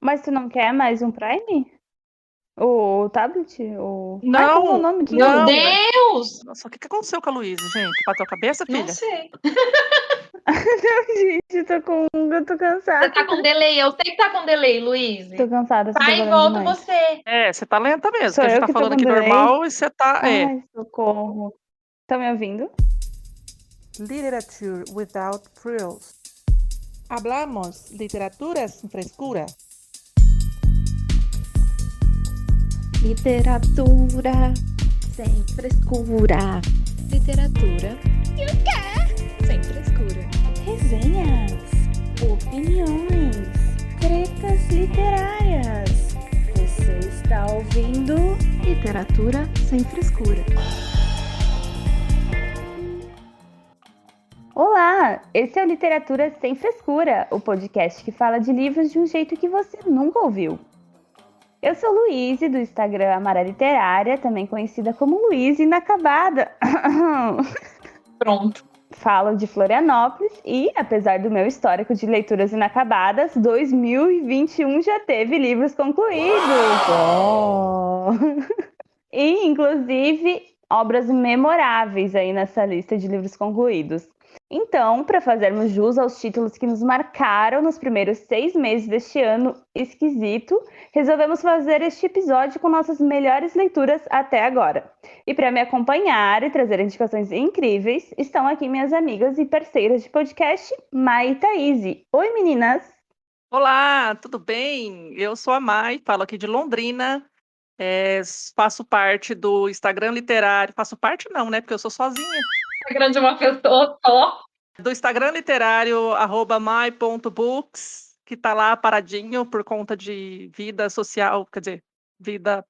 Mas tu não quer mais um Prime? O tablet? O... Ai, como é o Não, nome Meu disso? não. Deus! Nossa, o que aconteceu com a Luísa, gente? Bateu a cabeça, Não filha? sei. Não, gente, eu tô Você cansada. tá com delay. Eu sei que tá com delay, Luiz. Tô cansada, tô Vai e trabalhando volta demais. você. É, você tá lenta mesmo, Sou que a gente eu tá que tô falando com aqui delay? normal e você tá. Ai, socorro. Tá me ouvindo? Literature without frills. Hablamos literatura sin frescura. Literatura sem frescura. Literatura e o quê? Sem frescura. Resenhas, opiniões, tretas literárias. Você está ouvindo Literatura sem frescura. Olá, esse é o Literatura Sem Frescura, o podcast que fala de livros de um jeito que você nunca ouviu. Eu sou Luíse, do Instagram Amara Literária, também conhecida como Luíse Inacabada. Pronto. Falo de Florianópolis e, apesar do meu histórico de leituras inacabadas, 2021 já teve livros concluídos. Oh. E, inclusive, obras memoráveis aí nessa lista de livros concluídos. Então, para fazermos jus aos títulos que nos marcaram nos primeiros 6 meses deste ano esquisito, resolvemos fazer este episódio com nossas melhores leituras até agora. E para me acompanhar e trazer indicações incríveis, estão aqui minhas amigas e parceiras de podcast, Mai e Thaís. Oi, meninas! Olá, tudo bem? Eu sou a Mai, falo aqui de Londrina. Faço parte do Instagram Literário. Faço parte não, né? Porque eu sou sozinha. Instagram de uma pessoa só. Do Instagram Literário, @mai.books, que tá lá paradinho por conta de vida social, quer dizer, vida.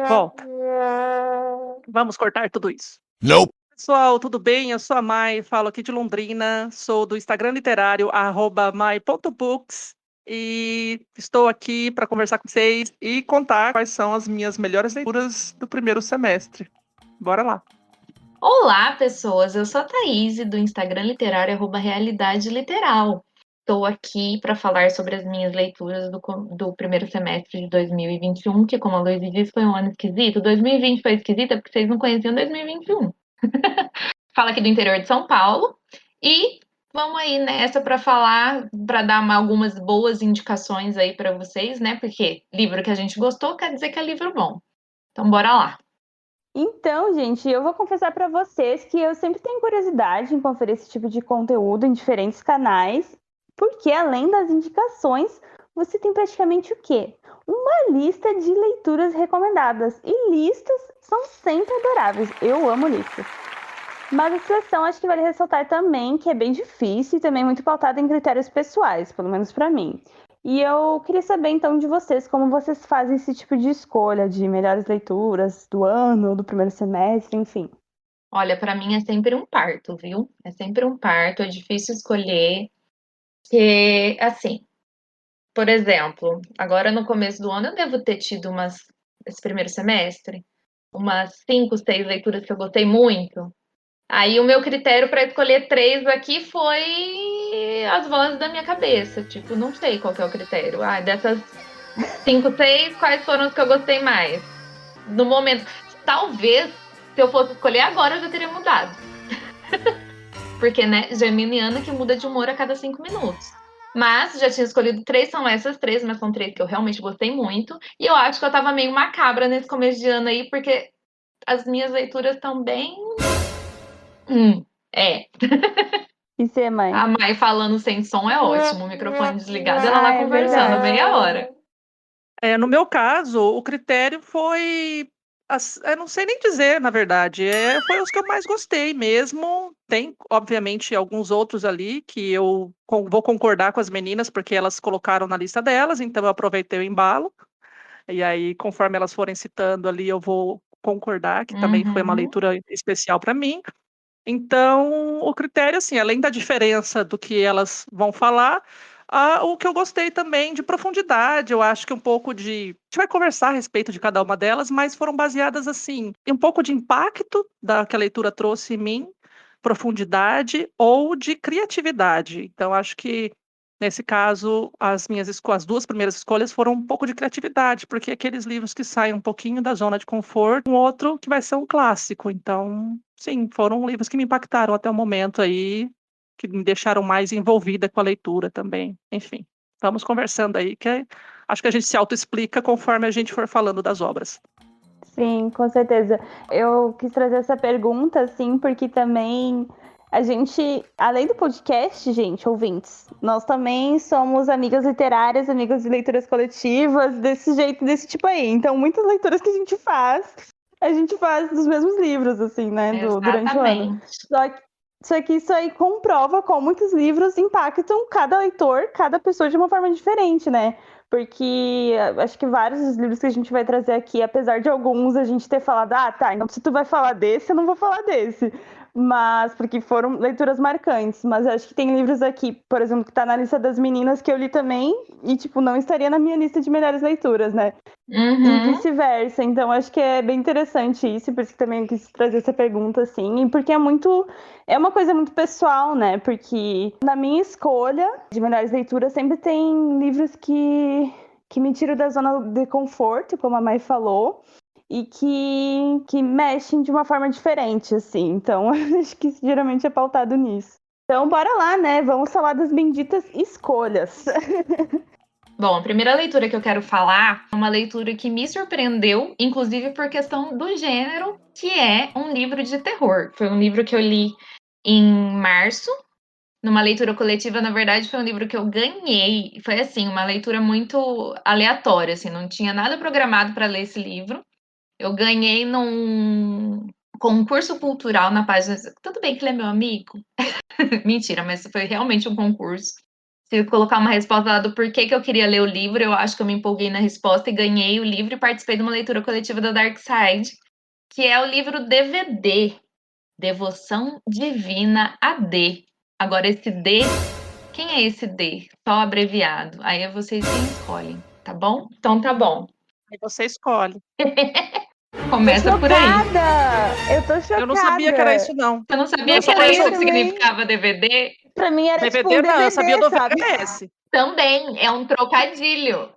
Volta. Vamos cortar tudo isso. Nope. Pessoal, tudo bem? Eu sou a Mai, falo aqui de Londrina, sou do Instagram Literário, @mai.books, e estou aqui para conversar com vocês e contar quais são as minhas melhores leituras do primeiro semestre. Bora lá. Olá, pessoas. Eu sou a Thaís, do Instagram literário @realidade literal. Estou aqui para falar sobre as minhas leituras do primeiro semestre de 2021, que, como a Luísa disse, foi um ano esquisito. 2020 foi esquisita porque vocês não conheciam 2021. Fala aqui do interior de São Paulo. E vamos aí nessa para falar, para dar algumas boas indicações aí para vocês, né? Porque livro que a gente gostou quer dizer que é livro bom. Então, bora lá. Então, gente, eu vou confessar para vocês que eu sempre tenho curiosidade em conferir esse tipo de conteúdo em diferentes canais, porque além das indicações, você tem praticamente o quê? Uma lista de leituras recomendadas. E listas são sempre adoráveis. Eu amo listas. Mas a seleção acho que vale ressaltar também que é bem difícil e também muito pautada em critérios pessoais, pelo menos para mim. E eu queria saber então de vocês como vocês fazem esse tipo de escolha de melhores leituras do ano, do primeiro semestre, enfim. Olha, para mim é sempre um parto, viu? É sempre um parto, é difícil escolher. Que, assim, por exemplo, agora no começo do ano eu devo ter tido esse primeiro semestre, umas 5, 6 leituras que eu gostei muito. Aí o meu critério para escolher 3 aqui foi as vozes da minha cabeça. Tipo, não sei qual que é o critério. Ah, dessas 5, 6, quais foram os que eu gostei mais? No momento, talvez, se eu fosse escolher agora, eu já teria mudado. Porque, né, geminiana que muda de humor a cada 5 minutos. Mas já tinha escolhido 3, são essas 3, mas são 3 que eu realmente gostei muito. E eu acho que eu tava meio macabra nesse começo de ano aí, porque as minhas leituras estão bem. É. E você, mãe? A Mai falando sem som é ótimo. O microfone desligado, ela lá É conversando verdade. meia hora. No meu caso, o critério foi. Eu não sei nem dizer, na verdade. Foi os que eu mais gostei mesmo. Tem, obviamente, alguns outros ali que eu vou concordar com as meninas, porque elas colocaram na lista delas, então eu aproveitei o embalo. E aí, conforme elas forem citando ali, eu vou concordar que também foi uma Uhum. leitura especial para mim. Então, o critério, assim, além da diferença do que elas vão falar, o que eu gostei também de profundidade, eu acho que um pouco de. A gente vai conversar a respeito de cada uma delas, mas foram baseadas, assim, em um pouco de impacto que a leitura trouxe em mim, profundidade ou de criatividade. Então, acho que Nesse caso, as duas primeiras escolhas foram um pouco de criatividade, porque aqueles livros que saem um pouquinho da zona de conforto, um outro que vai ser um clássico. Então, sim, foram livros que me impactaram até o momento aí, que me deixaram mais envolvida com a leitura também. Enfim, vamos conversando aí, que acho que a gente se autoexplica conforme a gente for falando das obras. Sim, com certeza. Eu quis trazer essa pergunta, assim, porque também a gente, além do podcast, gente, ouvintes, nós também somos amigas literárias, amigas de leituras coletivas, desse jeito, desse tipo aí. Então, muitas leituras que a gente faz dos mesmos livros, assim, né, durante o ano. Só que isso aí comprova como muitos livros impactam cada leitor, cada pessoa de uma forma diferente, né? Porque acho que vários dos livros que a gente vai trazer aqui, apesar de alguns a gente ter falado, tá, então se tu vai falar desse, eu não vou falar desse. Mas, porque foram leituras marcantes. Mas eu acho que tem livros aqui, por exemplo, que tá na lista das meninas que eu li também, e, tipo, não estaria na minha lista de melhores leituras, né? E vice-versa. Então, acho que é bem interessante isso, por isso que também eu quis trazer essa pergunta, assim, e porque é uma coisa muito pessoal, né? Porque na minha escolha de melhores leituras sempre tem livros que me tiram da zona de conforto, como a Mai falou, e que mexem de uma forma diferente, assim. Então, acho que isso geralmente é pautado nisso. Então, bora lá, né? Vamos falar das benditas escolhas. Bom, a primeira leitura que eu quero falar é uma leitura que me surpreendeu, inclusive por questão do gênero, que é um livro de terror. Foi um livro que eu li em março, numa leitura coletiva. Na verdade, foi um livro que eu ganhei. Foi assim, uma leitura muito aleatória, assim, não tinha nada programado para ler esse livro. Eu ganhei num concurso cultural na página. Tudo bem que ele é meu amigo? Mentira, mas foi realmente um concurso. Se eu colocar uma resposta lá do porquê que eu queria ler o livro, eu acho que eu me empolguei na resposta e ganhei o livro e participei de uma leitura coletiva da Dark Side, que é o livro DVD, Devoção Divina AD. Agora, esse D, quem é esse D? Só abreviado. Aí é vocês quem escolhem, tá bom? Então tá bom. Aí você escolhe. Começa por aí. Eu tô chocada! Eu não sabia que era isso, não. Você não sabia Eu que só era isso conheço que também. significava DVD? Pra mim era tipo um DVD, não, eu sabia do sabe? VHS. Também é um trocadilho.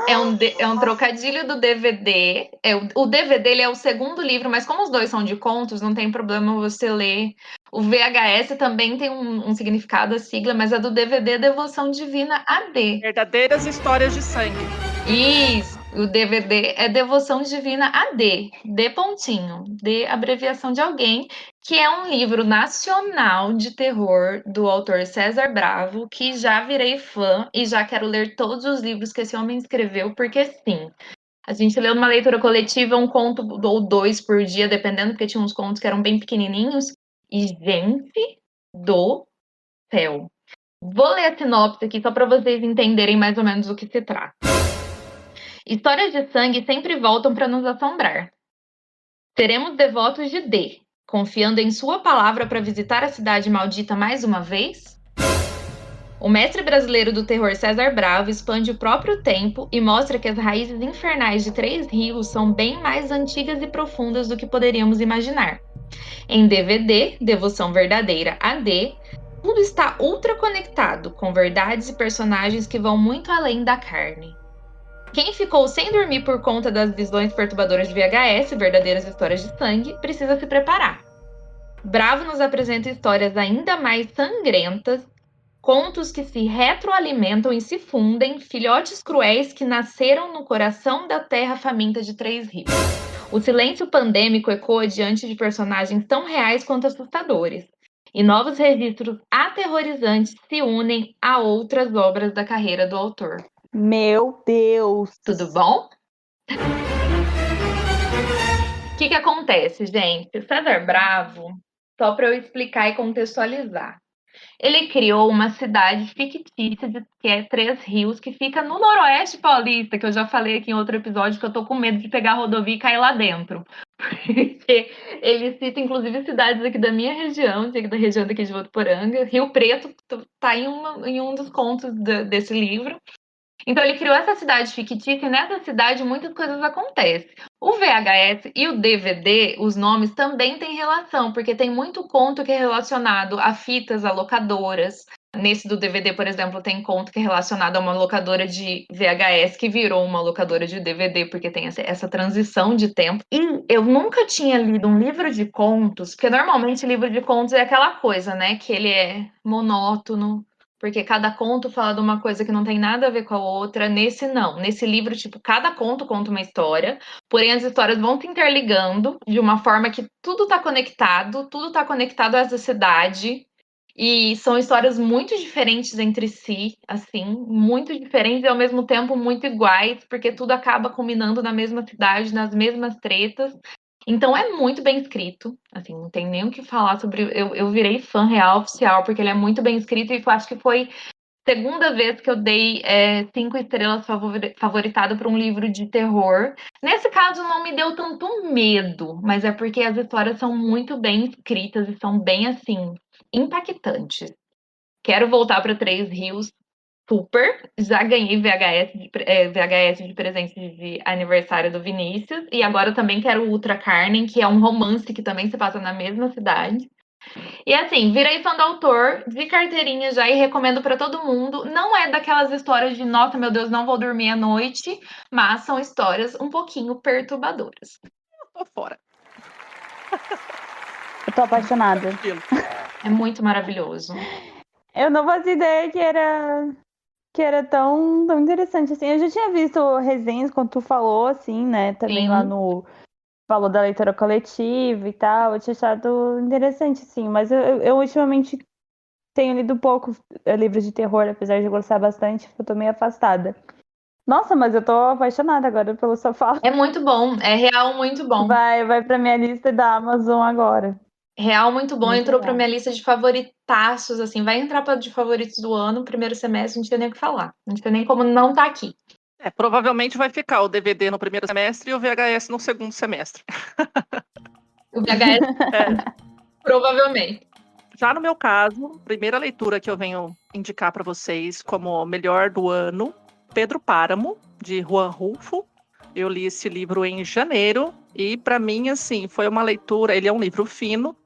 É um trocadilho do DVD. O DVD ele é o segundo livro, mas como os dois são de contos, não tem problema você ler. O VHS também tem um significado, a sigla, mas a do DVD é Devoção Divina AD. Verdadeiras histórias de sangue. Isso, o DVD é Devoção Divina AD, D pontinho, D abreviação de alguém, que é um livro nacional de terror do autor César Bravo, que já virei fã e já quero ler todos os livros que esse homem escreveu, porque sim, a gente leu numa leitura coletiva um conto ou dois por dia, dependendo, porque tinha uns contos que eram bem pequenininhos, e gente do céu. Vou ler a sinopse aqui só para vocês entenderem mais ou menos o que se trata. Histórias de sangue sempre voltam para nos assombrar. Seremos devotos de D, confiando em sua palavra para visitar a cidade maldita mais uma vez? O mestre brasileiro do terror César Bravo expande o próprio tempo e mostra que as raízes infernais de Três Rios são bem mais antigas e profundas do que poderíamos imaginar. Em DVD, Devoção Verdadeira AD, tudo está ultra conectado, com verdades e personagens que vão muito além da carne. Quem ficou sem dormir por conta das visões perturbadoras de VHS, verdadeiras histórias de sangue, precisa se preparar. Bravo nos apresenta histórias ainda mais sangrentas, contos que se retroalimentam e se fundem, filhotes cruéis que nasceram no coração da terra faminta de Três Rios. O silêncio pandêmico ecoa diante de personagens tão reais quanto assustadores, e novos registros aterrorizantes se unem a outras obras da carreira do autor. Meu Deus! Tudo bom? O que acontece, gente? O César Bravo, só para eu explicar e contextualizar, ele criou uma cidade fictícia que é Três Rios, que fica no Noroeste Paulista, que eu já falei aqui em outro episódio, que eu tô com medo de pegar a rodovia e cair lá dentro. Porque ele cita, inclusive, cidades aqui da minha região, da região daqui de Votuporanga. Rio Preto tá em um dos contos desse livro. Então ele criou essa cidade fictícia e nessa cidade muitas coisas acontecem. O VHS e o DVD, os nomes também têm relação, porque tem muito conto que é relacionado a fitas, a locadoras. Nesse do DVD, por exemplo, tem conto que é relacionado a uma locadora de VHS que virou uma locadora de DVD, porque tem essa transição de tempo. E eu nunca tinha lido um livro de contos, porque normalmente livro de contos é aquela coisa, né? Que ele é monótono, porque cada conto fala de uma coisa que não tem nada a ver com a outra. Nesse, não. Nesse livro, tipo, cada conto conta uma história, porém as histórias vão se interligando de uma forma que tudo tá conectado a essa cidade. E são histórias muito diferentes entre si, assim, muito diferentes e ao mesmo tempo muito iguais, porque tudo acaba culminando na mesma cidade, nas mesmas tretas. Então é muito bem escrito, assim, não tem nem o que falar sobre. Eu virei fã real oficial, porque ele é muito bem escrito e eu acho que foi a segunda vez que eu dei 5 estrelas favoritado para um livro de terror. Nesse caso, não me deu tanto medo, mas é porque as histórias são muito bem escritas e são bem, assim, impactantes. Quero voltar para Três Rios, super. Já ganhei VHS de presente de aniversário do Vinícius. E agora eu também quero o Ultra Carnem, que é um romance que também se passa na mesma cidade. E assim, virei fã do autor, de carteirinha já e recomendo para todo mundo. Não é daquelas histórias de, nossa, meu Deus, não vou dormir à noite, mas são histórias um pouquinho perturbadoras. Tô fora. Eu tô apaixonada. Tranquilo. É muito maravilhoso. Eu não fazia ideia que era tão interessante assim. Eu já tinha visto resenhas quando tu falou, assim, né? Também Sim. lá no. Falou da leitura coletiva e tal. Eu tinha achado interessante, sim. Mas eu ultimamente tenho lido pouco livros de terror, apesar de gostar bastante. Eu tô meio afastada. Nossa, mas eu tô apaixonada agora pelo sua fala. É muito bom, é real muito bom. Vai pra minha lista da Amazon agora. Real muito bom, Muito entrou pra legal. minha lista de favoritaços, assim, vai entrar para de favoritos do ano, primeiro semestre, não tinha nem o que falar. Não tinha nem como não tá aqui. Provavelmente vai ficar o DVD no primeiro semestre e o VHS no segundo semestre. O VHS, provavelmente. Já no meu caso, primeira leitura que eu venho indicar para vocês como melhor do ano, Pedro Páramo, de Juan Rulfo. Eu li esse livro em janeiro e para mim, assim, foi uma leitura. Ele é um livro fino,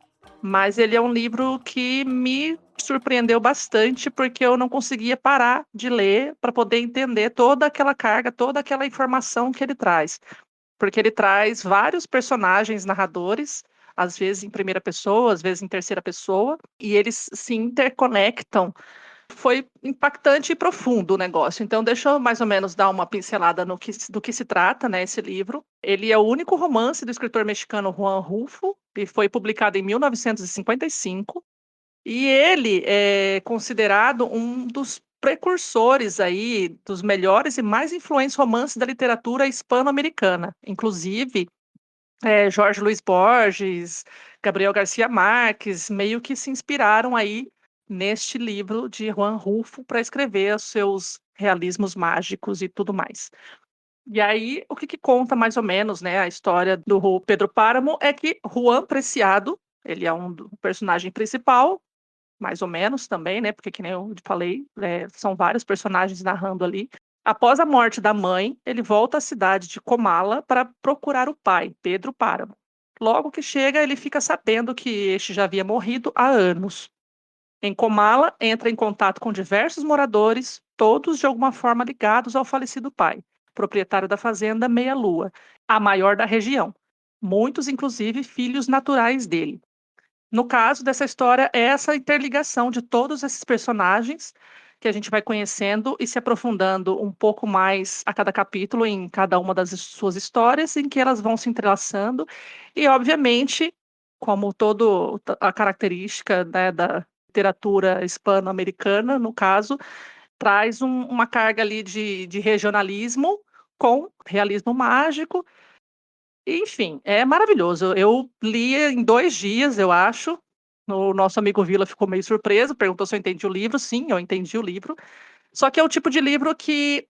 mas ele é um livro que me surpreendeu bastante porque eu não conseguia parar de ler para poder entender toda aquela carga, toda aquela informação que ele traz. Porque ele traz vários personagens narradores, às vezes em primeira pessoa, às vezes em terceira pessoa, e eles se interconectam. Foi impactante e profundo o negócio. Então, deixa eu mais ou menos dar uma pincelada do que se trata, né, esse livro. Ele é o único romance do escritor mexicano Juan Rulfo, e foi publicado em 1955. E ele é considerado um dos precursores aí dos melhores e mais influentes romances da literatura hispano-americana. Inclusive, Jorge Luiz Borges, Gabriel Garcia Marques, meio que se inspiraram aí neste livro de Juan Rulfo para escrever os seus realismos mágicos e tudo mais. E aí, o que conta mais ou menos, né, a história do Pedro Páramo é que Juan Preciado, ele é um personagem principal, mais ou menos também, né? Porque, que nem eu falei, são vários personagens narrando ali. Após a morte da mãe, ele volta à cidade de Comala para procurar o pai, Pedro Páramo. Logo que chega, ele fica sabendo que este já havia morrido há anos. Em Comala, entra em contato com diversos moradores, todos de alguma forma ligados ao falecido pai, proprietário da fazenda Meia Lua, a maior da região. Muitos, inclusive, filhos naturais dele. No caso dessa história, é essa interligação de todos esses personagens que a gente vai conhecendo e se aprofundando um pouco mais a cada capítulo em cada uma das suas histórias, em que elas vão se entrelaçando e, obviamente, como toda a característica, né, da literatura hispano-americana, no caso, traz uma carga ali de regionalismo com realismo mágico. Enfim, é maravilhoso. Eu li em 2 dias, eu acho. O nosso amigo Vila ficou meio surpreso, perguntou se eu entendi o livro. Sim, eu entendi o livro. Só que é o tipo de livro que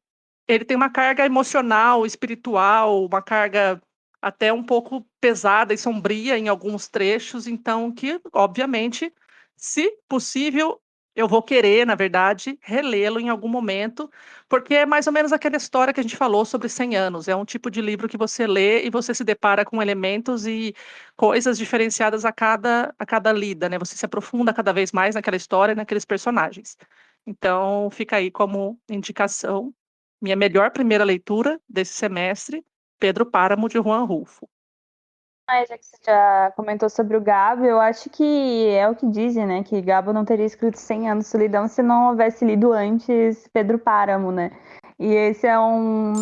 ele tem uma carga emocional, espiritual, uma carga até um pouco pesada e sombria em alguns trechos, então que, obviamente, se possível, eu vou querer, na verdade, relê-lo em algum momento, porque é mais ou menos aquela história que a gente falou sobre 100 anos. É um tipo de livro que você lê e você se depara com elementos e coisas diferenciadas a cada lida, né? Você se aprofunda cada vez mais naquela história e naqueles personagens. Então, fica aí como indicação, minha melhor primeira leitura desse semestre, Pedro Páramo, de Juan Rulfo. Já que você já comentou sobre o Gabo, eu acho que é o que dizem, né? Que Gabo não teria escrito 100 anos de solidão se não houvesse lido antes Pedro Páramo, né? E esse é um...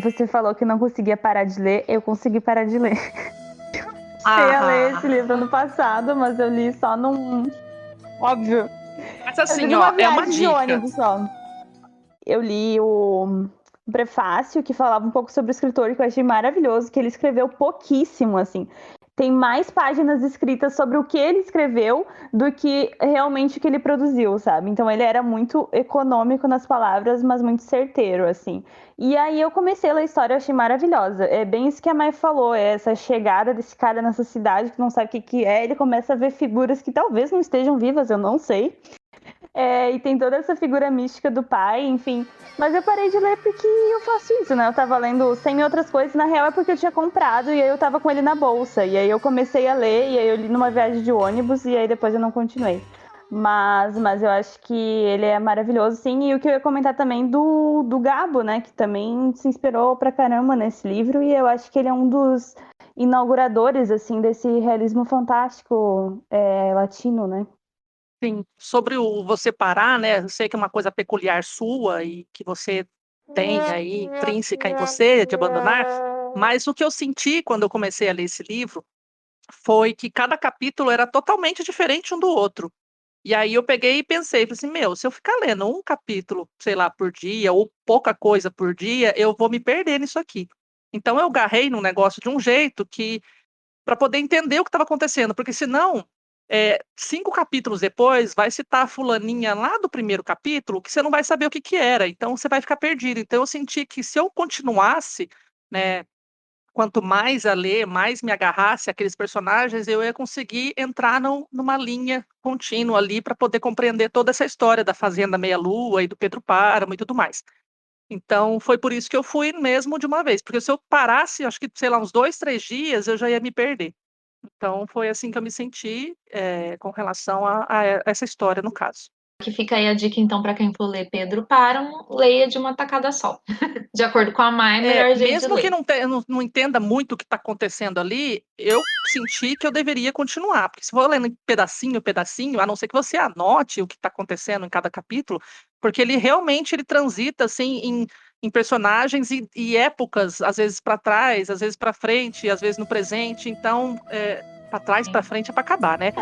Você falou que não conseguia parar de ler, eu consegui parar de ler. Eu ia ler esse livro ano passado, mas eu li só num... Óbvio. Mas Eu li assim, numa ó, é uma viagem de dica. ônibus só. Eu li o prefácio que falava um pouco sobre o escritor, que eu achei maravilhoso, que ele escreveu pouquíssimo, assim. Tem mais páginas escritas sobre o que ele escreveu do que realmente o que ele produziu, sabe? Então ele era muito econômico nas palavras, mas muito certeiro, assim. E aí eu comecei a ler a história, eu achei maravilhosa. É bem isso que a Mai falou, é essa chegada desse cara nessa cidade que não sabe o que é, ele começa a ver figuras que talvez não estejam vivas, eu não sei. E tem toda essa figura mística do pai, enfim. Mas eu parei de ler porque eu faço isso, né? Eu tava lendo 100 mil outras coisas, na real é porque eu tinha comprado e aí eu tava com ele na bolsa. E aí eu comecei a ler, e aí eu li numa viagem de ônibus e aí depois eu não continuei. Mas eu acho que ele é maravilhoso, sim. E o que eu ia comentar também do Gabo, né? Que também se inspirou pra caramba nesse livro. E eu acho que ele é um dos inauguradores, assim, desse realismo fantástico latino, né? Sim, sobre o você parar, né? Eu sei que é uma coisa peculiar sua e que você tem aí intrínseca em você de abandonar, mas o que eu senti quando eu comecei a ler esse livro foi que cada capítulo era totalmente diferente um do outro. E aí eu peguei e pensei, falei assim, meu, se eu ficar lendo um capítulo, sei lá, por dia, ou pouca coisa por dia, eu vou me perder nisso aqui. Então eu garrei num negócio de um jeito que para poder entender o que estava acontecendo, porque senão, 5 capítulos depois, vai citar a fulaninha lá do primeiro capítulo, que você não vai saber o que que era, então você vai ficar perdido. Então eu senti que se eu continuasse, né, quanto mais a ler, mais me agarrasse àqueles personagens, eu ia conseguir entrar numa linha contínua ali para poder compreender toda essa história da Fazenda Meia-Lua e do Pedro Páramo e tudo mais. Então, foi por isso que eu fui mesmo de uma vez, porque se eu parasse, acho que, sei lá, uns 2, 3 dias, eu já ia me perder. Então, foi assim que eu me senti, com relação a essa história, no caso. Que fica aí a dica, então, para quem for ler Pedro Páramo, leia de uma tacada só. De acordo com a Mai, melhor jeito de Mesmo que ler. não entenda muito o que está acontecendo ali, eu senti que eu deveria continuar, porque se for lendo pedacinho, pedacinho, a não ser que você anote o que está acontecendo em cada capítulo, porque ele realmente ele transita assim em personagens e épocas, às vezes para trás, às vezes para frente, às vezes no presente. Então, para trás, para frente é para acabar, né?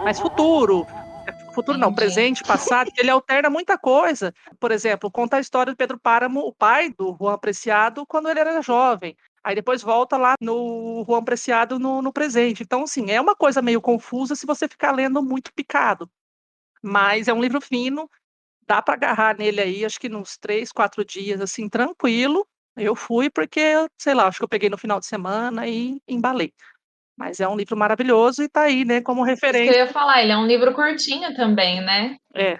Mas futuro não, Entendi. presente, passado, ele alterna muita coisa. Por exemplo, conta a história do Pedro Páramo, o pai do Juan Preciado, quando ele era jovem. Aí depois volta lá no Juan Preciado no presente. Então, assim, é uma coisa meio confusa se você ficar lendo muito picado. Mas é um livro fino, dá para agarrar nele aí, acho que nos 3, 4 dias, assim, tranquilo. Eu fui porque, sei lá, acho que eu peguei no final de semana e embalei. Mas é um livro maravilhoso e tá aí, né, como Isso que eu referência. ia falar, ele é um livro curtinho também, né? É.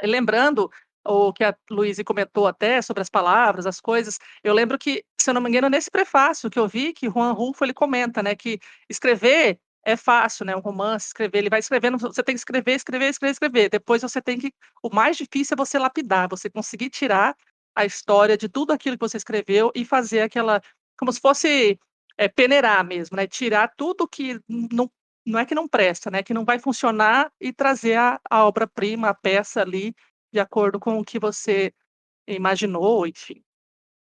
Lembrando o que a Luíse comentou até sobre as palavras, as coisas, eu lembro que, se eu não me engano, nesse prefácio que eu vi, que Juan Rulfo ele comenta, né, que escrever é fácil, né, um romance, escrever, ele vai escrevendo, você tem que escrever, escrever, escrever, escrever, depois você tem que, o mais difícil é você lapidar, você conseguir tirar a história de tudo aquilo que você escreveu e fazer aquela, como se fosse peneirar mesmo, né, tirar tudo que não é que não presta, né? Que não vai funcionar e trazer a obra-prima, a peça ali, de acordo com o que você imaginou, enfim.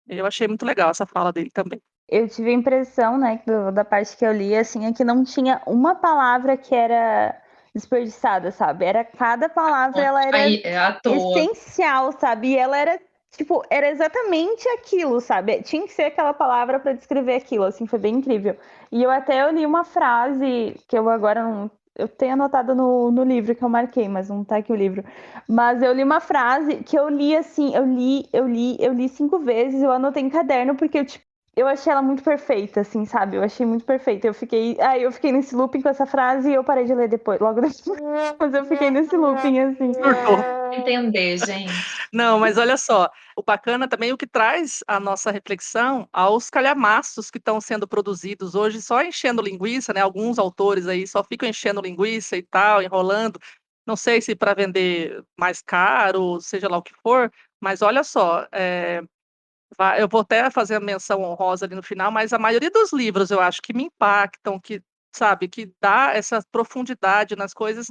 Eu achei muito legal essa fala dele também. Eu tive a impressão, né, da parte que eu li, assim, é que não tinha uma palavra que era desperdiçada, sabe? Era cada palavra, ela era Aí, é à toa. essencial, sabe? E ela era, tipo, era exatamente aquilo, sabe? Tinha que ser aquela palavra para descrever aquilo, assim, foi bem incrível. E eu li uma frase que eu agora não. Eu tenho anotado no livro que eu marquei, mas não tá aqui o livro. Mas eu li uma frase que eu li assim, eu li 5 vezes, eu anotei em caderno, porque eu achei ela muito perfeita, assim, sabe? Eu achei muito perfeita. Eu fiquei nesse looping com essa frase e eu parei de ler depois, logo depois. Mas eu fiquei nesse looping, assim. Surtou. Entender, gente. Não, mas olha só, o bacana também é o que traz a nossa reflexão aos calhamaços que estão sendo produzidos hoje, só enchendo linguiça, né? Alguns autores aí só ficam enchendo linguiça e tal, enrolando. Não sei se para vender mais caro, seja lá o que for, mas olha só, eu vou até fazer a menção honrosa ali no final, mas a maioria dos livros eu acho que me impactam, que, sabe, que dá essa profundidade nas coisas,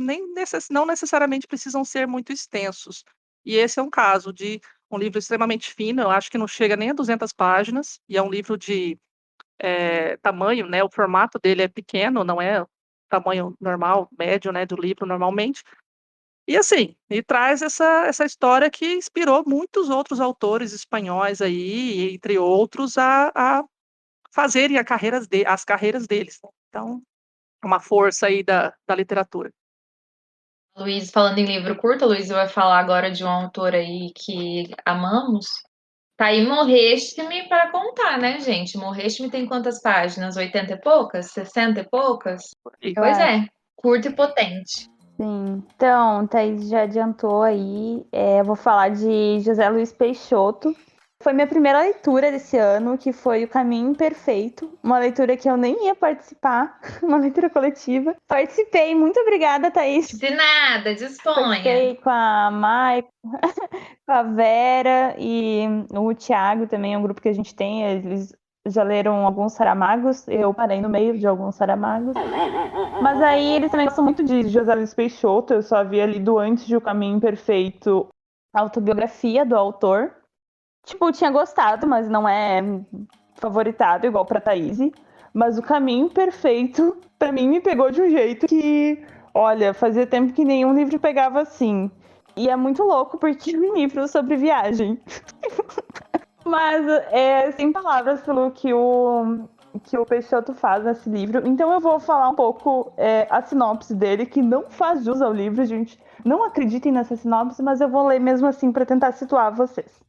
não necessariamente precisam ser muito extensos. E esse é um caso de um livro extremamente fino, eu acho que não chega nem a 200 páginas, e é um livro de tamanho, né, o formato dele é pequeno, não é o tamanho normal, médio, né, do livro normalmente, e assim, e traz essa história que inspirou muitos outros autores espanhóis aí, entre outros, a fazerem as carreiras deles, né. Então, é uma força aí da literatura. Luiz, falando em livro curto, a Luiz vai falar agora de um autor aí que amamos. Tá aí Morreste-me para contar, né, gente? Morreste-me tem quantas páginas? 80 e poucas? 60 e poucas? E Eu Pois acho. é, curto e potente. Sim. Então, Thaís já adiantou aí. Eu vou falar de José Luiz Peixoto. Foi minha primeira leitura desse ano, que foi O Caminho Imperfeito. Uma leitura que eu nem ia participar, uma leitura coletiva. Participei, muito obrigada, Thaís. De nada, disponha. Participei com a Mai, com a Vera e o Thiago também, é um grupo que a gente tem. Eles já leram alguns Saramagos, eu parei no meio de alguns Saramagos. Mas aí eles também gostam muito de José Luiz Peixoto, eu só havia lido antes de O Caminho Imperfeito a autobiografia do autor. Tipo, eu tinha gostado, mas não é favoritado igual pra Thaís. Mas O Caminho Perfeito, pra mim, me pegou de um jeito que, olha, fazia tempo que nenhum livro pegava assim. E é muito louco porque é um livro sobre viagem. Mas sem palavras pelo que o Peixoto faz nesse livro. Então eu vou falar um pouco a sinopse dele, que não faz jus ao livro, gente. Não acreditem nessa sinopse, mas eu vou ler mesmo assim para tentar situar vocês.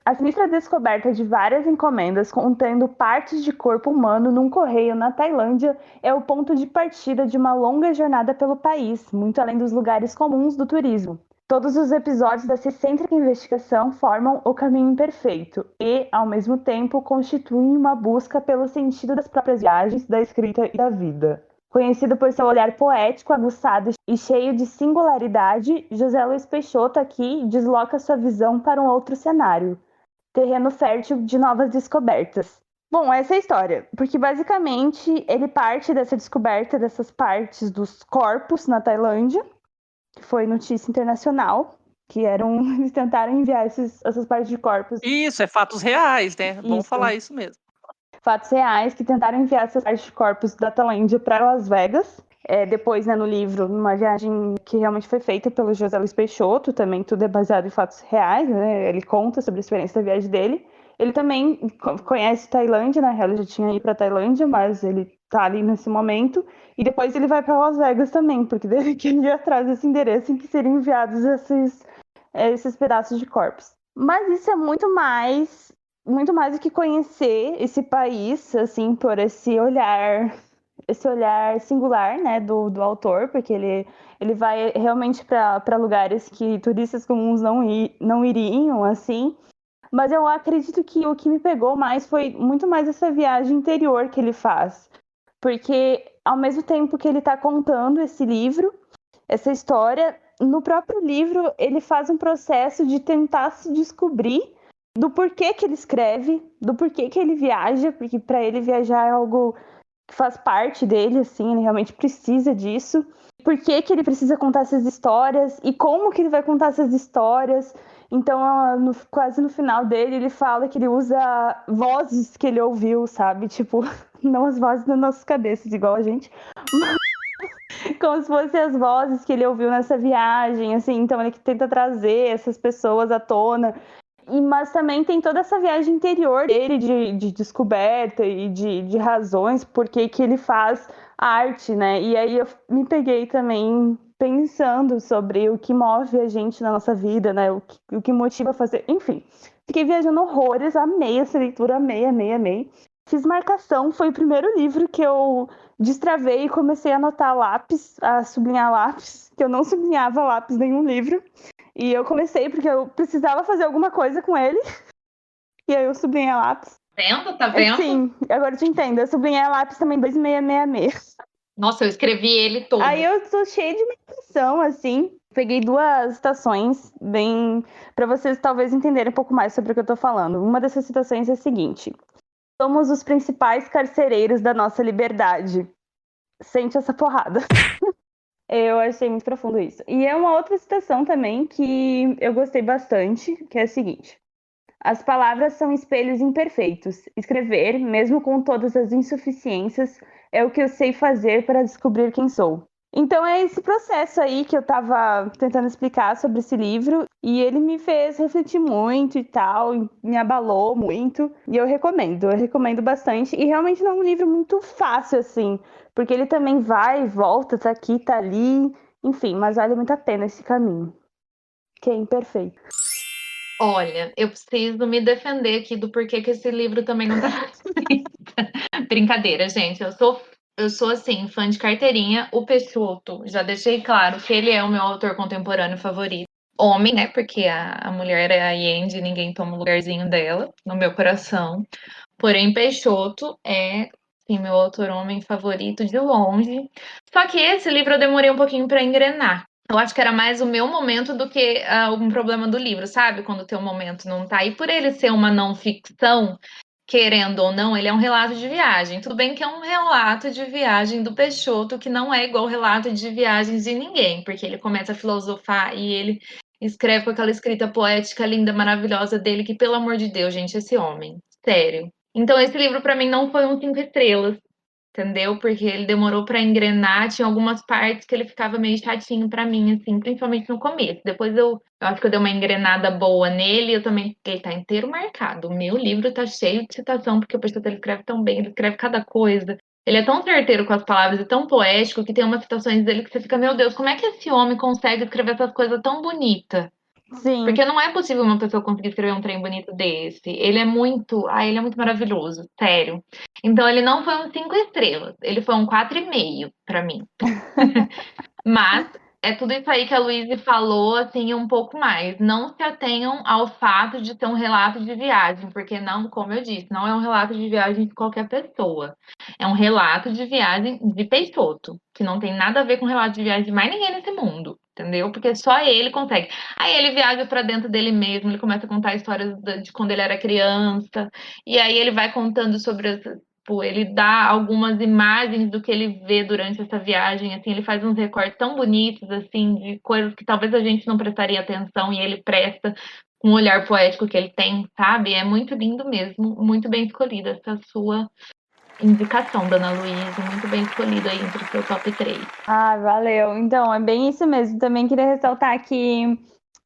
A sinistra descoberta de várias encomendas contendo partes de corpo humano num correio na Tailândia é o ponto de partida de uma longa jornada pelo país, muito além dos lugares comuns do turismo. Todos os episódios dessa excêntrica investigação formam o caminho perfeito e, ao mesmo tempo, constituem uma busca pelo sentido das próprias viagens, da escrita e da vida. Conhecido por seu olhar poético, aguçado e cheio de singularidade, José Luiz Peixoto aqui desloca sua visão para um outro cenário. Terreno fértil de novas descobertas. Bom, essa é a história, porque basicamente ele parte dessa descoberta dessas partes dos corpos na Tailândia, que foi notícia internacional, que eles tentaram enviar essas partes de corpos. Isso, é fatos reais, né? Vamos Isso. falar isso mesmo. Fatos reais que tentaram enviar essas partes de corpos da Tailândia para Las Vegas. Depois, né, no livro, numa viagem que realmente foi feita pelo José Luiz Peixoto, também tudo é baseado em fatos reais, né? Ele conta sobre a experiência da viagem dele. Ele também conhece Tailândia, na real, ele já tinha ido para Tailândia, mas ele tá ali nesse momento. E depois ele vai para Las Vegas também, porque ele queria ir atrás desse endereço em que seriam enviados esses pedaços de corpos. Mas isso é muito mais do que conhecer esse país, assim, por esse olhar singular, né, do autor, porque ele vai realmente para lugares que turistas comuns não iriam, assim. Mas eu acredito que o que me pegou mais foi muito mais essa viagem interior que ele faz. Porque ao mesmo tempo que ele está contando esse livro, essa história, no próprio livro ele faz um processo de tentar se descobrir do porquê que ele escreve, do porquê que ele viaja, porque para ele viajar é algo que faz parte dele, assim, ele realmente precisa disso. Por que ele precisa contar essas histórias e como que ele vai contar essas histórias. Então, quase no final dele, ele fala que ele usa vozes que ele ouviu, sabe? Tipo, não as vozes das nossas cabeças, igual a gente, mas como se fossem as vozes que ele ouviu nessa viagem, assim. Então, ele tenta trazer essas pessoas à tona. Mas também tem toda essa viagem interior dele de descoberta e de razões por que ele faz arte, né? E aí eu me peguei também pensando sobre o que move a gente na nossa vida, né? O que motiva a fazer. Enfim, fiquei viajando horrores, amei essa leitura, amei. Fiz marcação, foi o primeiro livro que eu destravei e comecei a anotar lápis, a sublinhar lápis, que eu não sublinhava lápis em nenhum livro. E eu comecei porque eu precisava fazer alguma coisa com ele. E aí eu sublinhei lápis. Tá vendo? Sim, agora eu te entendo. Eu sublinhei lápis também 2666. Nossa, eu escrevi ele todo. Aí eu tô cheia de marcação, assim. Peguei 2 citações bem para vocês talvez entenderem um pouco mais sobre o que eu tô falando. Uma dessas citações é a seguinte: somos os principais carcereiros da nossa liberdade. Sente essa porrada. Eu achei muito profundo isso. E é uma outra citação também que eu gostei bastante, que é a seguinte: as palavras são espelhos imperfeitos. Escrever, mesmo com todas as insuficiências, é o que eu sei fazer para descobrir quem sou. Então é esse processo aí que eu tava tentando explicar sobre esse livro, e ele me fez refletir muito e tal, e me abalou muito, e eu recomendo bastante, e realmente não é um livro muito fácil assim, porque ele também vai e volta, tá aqui, tá ali, enfim, mas vale muito a pena esse caminho, que é imperfeito. Olha, eu preciso me defender aqui do porquê que esse livro também não tá Brincadeira, gente. Eu sou assim, fã de carteirinha. O Peixoto, já deixei claro que ele é o meu autor contemporâneo favorito. Homem, né? Porque a mulher é a Yendi, ninguém toma o lugarzinho dela no meu coração. Porém, Peixoto é, sim, meu autor homem favorito de longe. Só que esse livro eu demorei um pouquinho para engrenar. Eu acho que era mais o meu momento do que algum problema do livro, sabe? Quando o teu momento não tá. E por ele ser uma não ficção, querendo ou não, ele é um relato de viagem. Tudo bem que é um relato de viagem do Peixoto, que não é igual o relato de viagens de ninguém, porque ele começa a filosofar e ele escreve com aquela escrita poética linda, maravilhosa dele, que, pelo amor de Deus, gente, esse homem, sério. Então, esse livro, para mim, não foi um 5 estrelas, entendeu? Porque ele demorou para engrenar, tinha algumas partes que ele ficava meio chatinho para mim, assim, principalmente no começo. Depois eu acho que eu dei uma engrenada boa nele, eu também, ele tá inteiro marcado. O meu livro tá cheio de citação, porque o Pessoa ele escreve tão bem, ele escreve cada coisa. Ele é tão certeiro com as palavras e tão poético que tem umas citações dele que você fica, meu Deus, como é que esse homem consegue escrever essas coisas tão bonitas? Sim. Porque não é possível uma pessoa conseguir escrever um trem bonito desse. Ele é muito maravilhoso, sério. Então ele não foi um 5 estrelas, ele foi um 4,5 para mim. Mas é tudo isso aí que a Luísa falou, assim, um pouco mais. Não se atenham ao fato de ser um relato de viagem, porque não, como eu disse, não é um relato de viagem de qualquer pessoa. É um relato de viagem de Peixoto, que não tem nada a ver com relato de viagem de mais ninguém nesse mundo, entendeu? Porque só ele consegue. Aí ele viaja para dentro dele mesmo, ele começa a contar histórias de quando ele era criança, e aí ele vai contando sobre as. Tipo, ele dá algumas imagens do que ele vê durante essa viagem, assim, ele faz uns recortes tão bonitos, assim, de coisas que talvez a gente não prestaria atenção e ele presta com o olhar poético que ele tem, sabe? É muito lindo mesmo, muito bem escolhida essa sua indicação, Dona Luísa, muito bem escolhida aí entre o seu top 3. Ah, valeu. Então, é bem isso mesmo. Também queria ressaltar que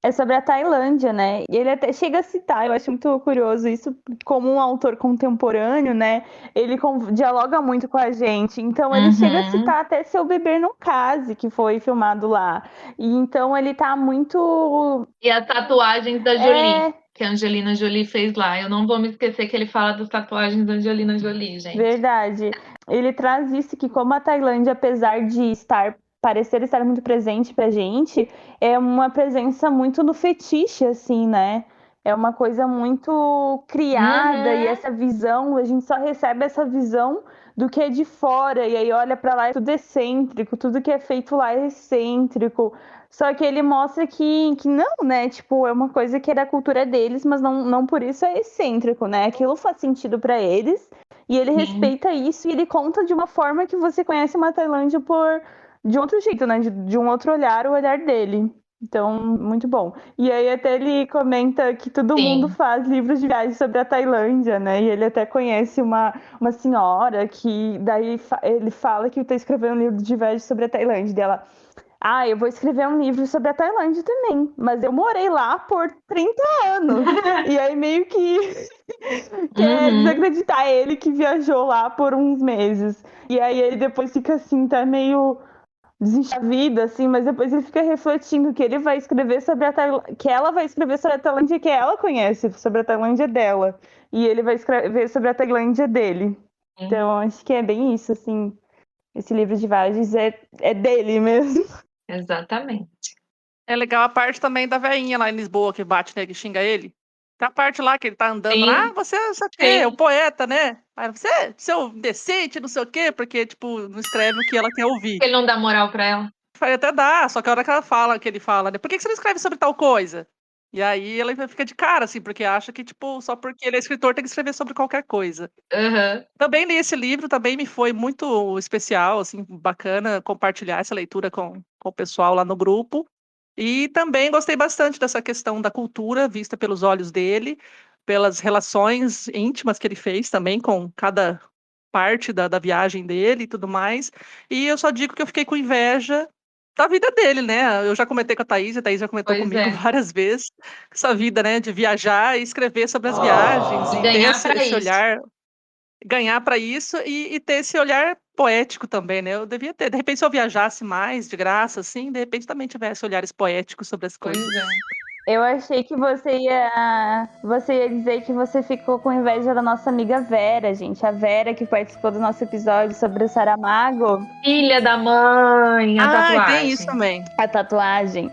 é sobre a Tailândia, né? E ele até chega a citar, eu acho muito curioso isso, como um autor contemporâneo, né? Ele dialoga muito com a gente. Então, ele chega a citar até Seu Beber Não Case, que foi filmado lá. E então, ele tá muito... E as tatuagens da Jolie, que a Angelina Jolie fez lá. Eu não vou me esquecer que ele fala das tatuagens da Angelina Jolie, gente. Verdade. Ele traz isso, que como a Tailândia, apesar de parecer estar muito presente pra gente, é uma presença muito no fetiche, assim, né? É uma coisa muito criada, e essa visão, a gente só recebe essa visão do que é de fora, e aí olha pra lá, é tudo excêntrico, tudo que é feito lá é excêntrico. Só que ele mostra que não, né? Tipo, é uma coisa que é da cultura deles, mas não por isso é excêntrico, né? Aquilo faz sentido pra eles, e ele respeita isso, e ele conta de uma forma que você conhece uma Tailândia de outro jeito, né? De um outro olhar, o olhar dele. Então, muito bom. E aí até ele comenta que todo mundo faz livros de viagem sobre a Tailândia, né? E ele até conhece uma senhora que daí ele fala que está escrevendo um livro de viagem sobre a Tailândia. Dela, eu vou escrever um livro sobre a Tailândia também, mas eu morei lá por 30 anos. E aí meio que quer desacreditar ele que viajou lá por uns meses. E aí ele depois fica assim, tá meio... desenchavido, assim, mas depois ele fica refletindo que ele vai escrever sobre que ela vai escrever sobre a Tailândia que ela conhece, sobre a Tailândia dela. E ele vai escrever sobre a Tailândia dele. Então, acho que é bem isso, assim. Esse livro de viagens é dele mesmo. Exatamente. É legal a parte também da veinha lá em Lisboa que bate nele, que xinga ele. Tem a parte lá que ele tá andando lá, Sim. você não sei o quê, Sim. o poeta, né? Aí você, seu decente, não sei o quê, porque, tipo, não escreve o que ela quer ouvir. Ele não dá moral pra ela. Vai até dar, só que a hora que ele fala, né? Por que você não escreve sobre tal coisa? E aí ela fica de cara, assim, porque acha que, tipo, só porque ele é escritor tem que escrever sobre qualquer coisa. Uhum. Também li esse livro, também me foi muito especial, assim, bacana compartilhar essa leitura com o pessoal lá no grupo. E também gostei bastante dessa questão da cultura vista pelos olhos dele, pelas relações íntimas que ele fez também com cada parte da viagem dele e tudo mais. E eu só digo que eu fiquei com inveja da vida dele, né? Eu já comentei com a Thaís já comentou Pois comigo é. várias vezes, essa vida, né, de viajar e escrever sobre as viagens E e ter ganhar pra esse isso. olhar, ganhar para isso e ter esse olhar poético também, né? Eu devia ter, de repente, se eu viajasse mais de graça, assim, de repente também tivesse olhares poéticos sobre as Pois coisas. é. Eu achei que você ia dizer que você ficou com inveja da nossa amiga Vera, gente. A Vera que participou do nosso episódio sobre o Saramago, Filha da mãe, a Ah, tem tatuagem. isso também. a tatuagem.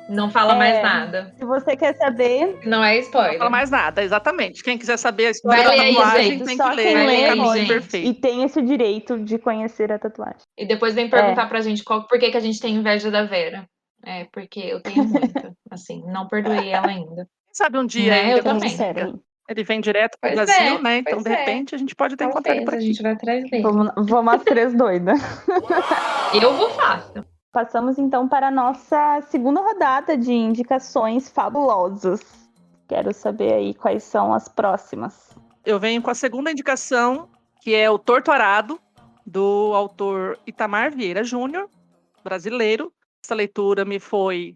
Não fala mais É, nada. Se você quer saber, Não é Não spoiler. fala mais nada, exatamente. Quem quiser saber a história Vai da ler aí, tatuagem gente. tem que só quem ler Vai ler lê aí, Caminho gente. Perfeito. e tem esse direito de conhecer a tatuagem. E depois vem perguntar pra gente por que a gente tem inveja da Vera. É, porque eu tenho muita. Assim, não perdoei ela ainda. Quem sabe um dia Né? ele Eu também. consiga. Ele vem direto para o Pois Brasil, é, né? Então, pois de é. repente, a gente pode até encontrar ele Talvez por a aqui. gente vai atrás dele. Vamos as três doidas. Eu vou fácil. Passamos então para a nossa segunda rodada de indicações fabulosas. Quero saber aí quais são as próximas. Eu venho com a segunda indicação, que é o Torto Arado, do autor Itamar Vieira Júnior, brasileiro. Essa leitura me foi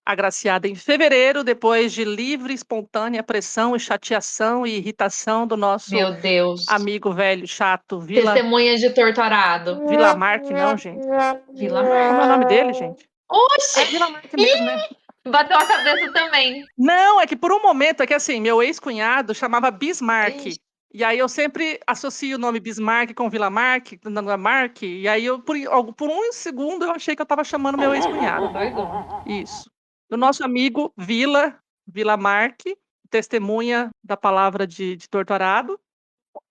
agraciada em fevereiro, depois de livre, espontânea pressão e chateação e irritação do nosso Meu Deus. amigo velho chato Testemunhas de Torturado. Vila Marque, não, gente. Vila Como é o Mar. nome dele, gente? Oxi! É Vila Marque mesmo, né? Bateu a cabeça também. Não, é que por um momento, é que assim, meu ex-cunhado chamava Bismarck. Ixi. E aí eu sempre associo o nome Bismarck com Vila Marque, e aí eu, por um segundo, eu achei que eu estava chamando meu ex-cunhado. Doido. Isso. Do nosso amigo Vila Marque, testemunha da palavra de Torturado.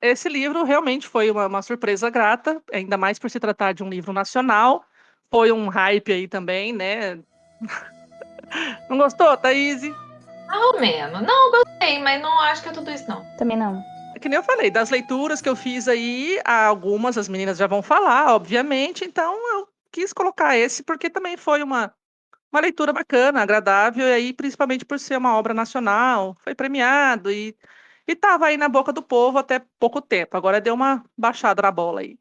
Esse livro realmente foi uma surpresa grata, ainda mais por se tratar de um livro nacional. Foi um hype aí também, né? Não gostou, Thaís? Mais ou menos. Não, gostei, mas não acho que é tudo isso, não. Também não. É que nem eu falei, das leituras que eu fiz aí, algumas as meninas já vão falar, obviamente, então eu quis colocar esse porque também foi uma leitura bacana, agradável, e aí principalmente por ser uma obra nacional, foi premiado e estava aí na boca do povo até pouco tempo, agora deu uma baixada na bola aí.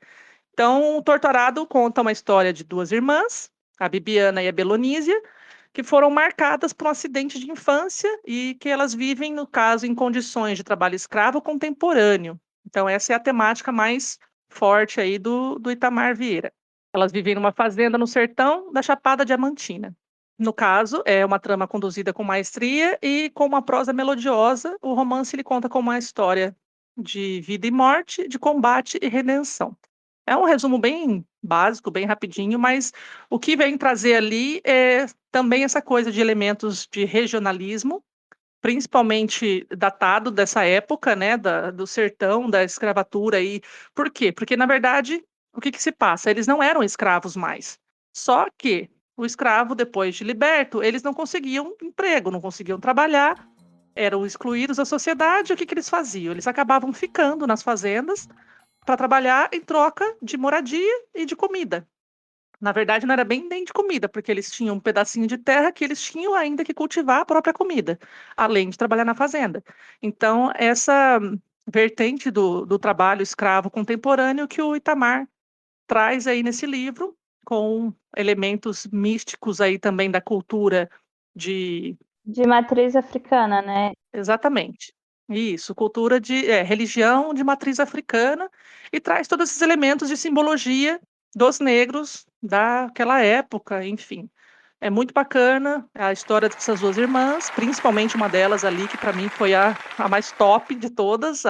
Então, o Torturado conta uma história de duas irmãs, a Bibiana e a Belonísia, que foram marcadas por um acidente de infância e que elas vivem, no caso, em condições de trabalho escravo contemporâneo. Então, essa é a temática mais forte aí do Itamar Vieira. Elas vivem numa fazenda no sertão da Chapada Diamantina. No caso, é uma trama conduzida com maestria e com uma prosa melodiosa. O romance ele conta com uma história de vida e morte, de combate e redenção. É um resumo bem básico, bem rapidinho, mas o que vem trazer ali é também essa coisa de elementos de regionalismo, principalmente datado dessa época, né, do sertão, da escravatura aí. Por quê? Porque, na verdade, o que se passa? Eles não eram escravos mais. Só que o escravo, depois de liberto, eles não conseguiam emprego, não conseguiam trabalhar, eram excluídos da sociedade. O que eles faziam? Eles acabavam ficando nas fazendas para trabalhar em troca de moradia e de comida. Na verdade, não era bem nem de comida, porque eles tinham um pedacinho de terra que eles tinham ainda que cultivar a própria comida, além de trabalhar na fazenda. Então, essa vertente do trabalho escravo contemporâneo que o Itamar traz aí nesse livro, com elementos místicos aí também da cultura de... De matriz africana, né? Exatamente. Isso, cultura de religião de matriz africana, e traz todos esses elementos de simbologia dos negros daquela época, enfim. É muito bacana a história dessas duas irmãs, principalmente uma delas ali, que para mim foi a mais top de todas,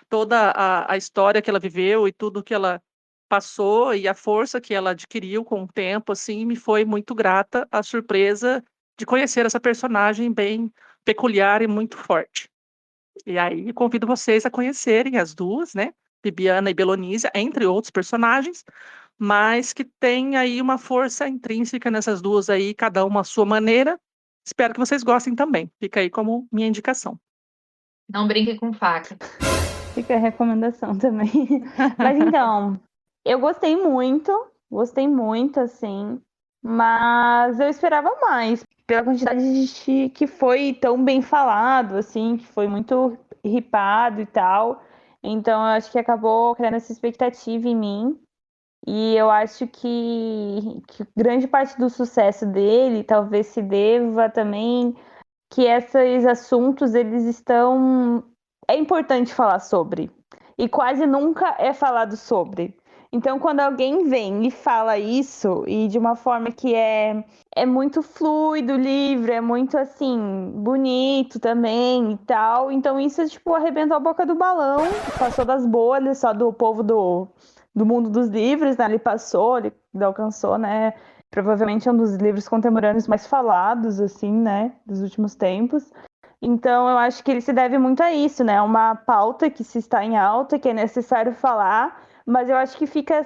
toda a história que ela viveu e tudo que ela passou e a força que ela adquiriu com o tempo, assim, me foi muito grata a surpresa de conhecer essa personagem bem peculiar e muito forte. E aí convido vocês a conhecerem as duas, né? Bibiana e Belonísia, entre outros personagens, mas que tem aí uma força intrínseca nessas duas aí, cada uma à sua maneira. Espero que vocês gostem também. Fica aí como minha indicação. Não brinque com faca. Fica a recomendação também. Mas então, eu gostei muito, assim, mas eu esperava mais, pela quantidade que foi tão bem falado, assim, que foi muito ripado e tal. Então, eu acho que acabou criando essa expectativa em mim. E eu acho que grande parte do sucesso dele talvez se deva também que esses assuntos eles estão é importante falar sobre e quase nunca é falado sobre. Então, quando alguém vem e fala isso e de uma forma que é muito fluido, livre, é muito assim bonito também e tal, então isso tipo arrebentou a boca do balão, passou das bolhas só do povo do mundo dos livros, né? Ele passou, ele alcançou, né? Provavelmente é um dos livros contemporâneos mais falados, assim, né, dos últimos tempos. Então, eu acho que ele se deve muito a isso, né? Uma pauta que se está em alta, que é necessário falar, mas eu acho que fica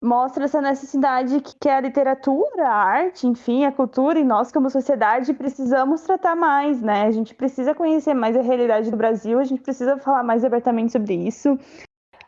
mostra essa necessidade que a literatura, a arte, enfim, a cultura e nós como sociedade precisamos tratar mais, né? A gente precisa conhecer mais a realidade do Brasil, a gente precisa falar mais abertamente sobre isso.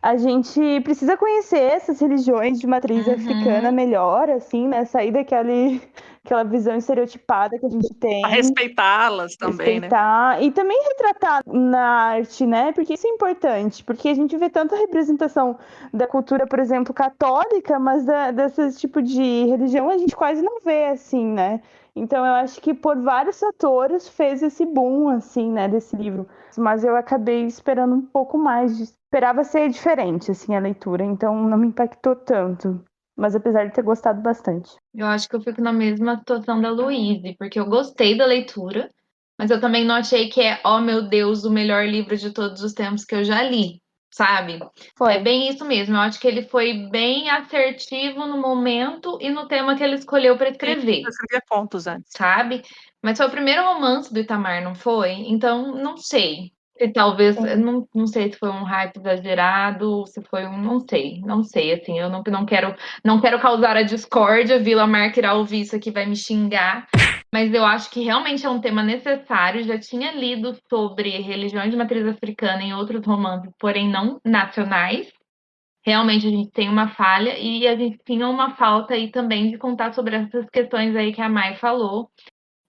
A gente precisa conhecer essas religiões de matriz africana melhor, assim, né? Sair aquela visão estereotipada que a gente A tem, respeitá-las também, né? respeitar e também retratar na arte, né? Porque isso é importante, porque a gente vê tanta representação da cultura, por exemplo, católica, mas desse tipo de religião a gente quase não vê, assim, né? Então eu acho que por vários fatores fez esse boom, assim, né, desse livro. Mas eu acabei esperando um pouco mais, esperava ser diferente, assim, a leitura, então não me impactou tanto. Mas apesar de ter gostado bastante. Eu acho que eu fico na mesma situação da Luíse, porque eu gostei da leitura, mas eu também não achei que é, oh meu Deus, o melhor livro de todos os tempos que eu já li, sabe? É Foi. bem isso mesmo. Eu acho que ele foi bem assertivo no momento e no tema que ele escolheu para E eu escrever, escrevia contos antes. sabe? Mas foi o primeiro romance do Itamar, não foi? Então, não sei. Se talvez, eu Sim. não sei se foi um hype exagerado, se foi um, não sei, assim, eu não quero causar a discórdia, Vila Mar irá ouvir isso aqui, vai me xingar, mas eu acho que realmente é um tema necessário, já tinha lido sobre religiões de matriz africana em outros romances, porém não nacionais, realmente a gente tem uma falha, e a gente tinha uma falta aí também de contar sobre essas questões aí que a Mai falou,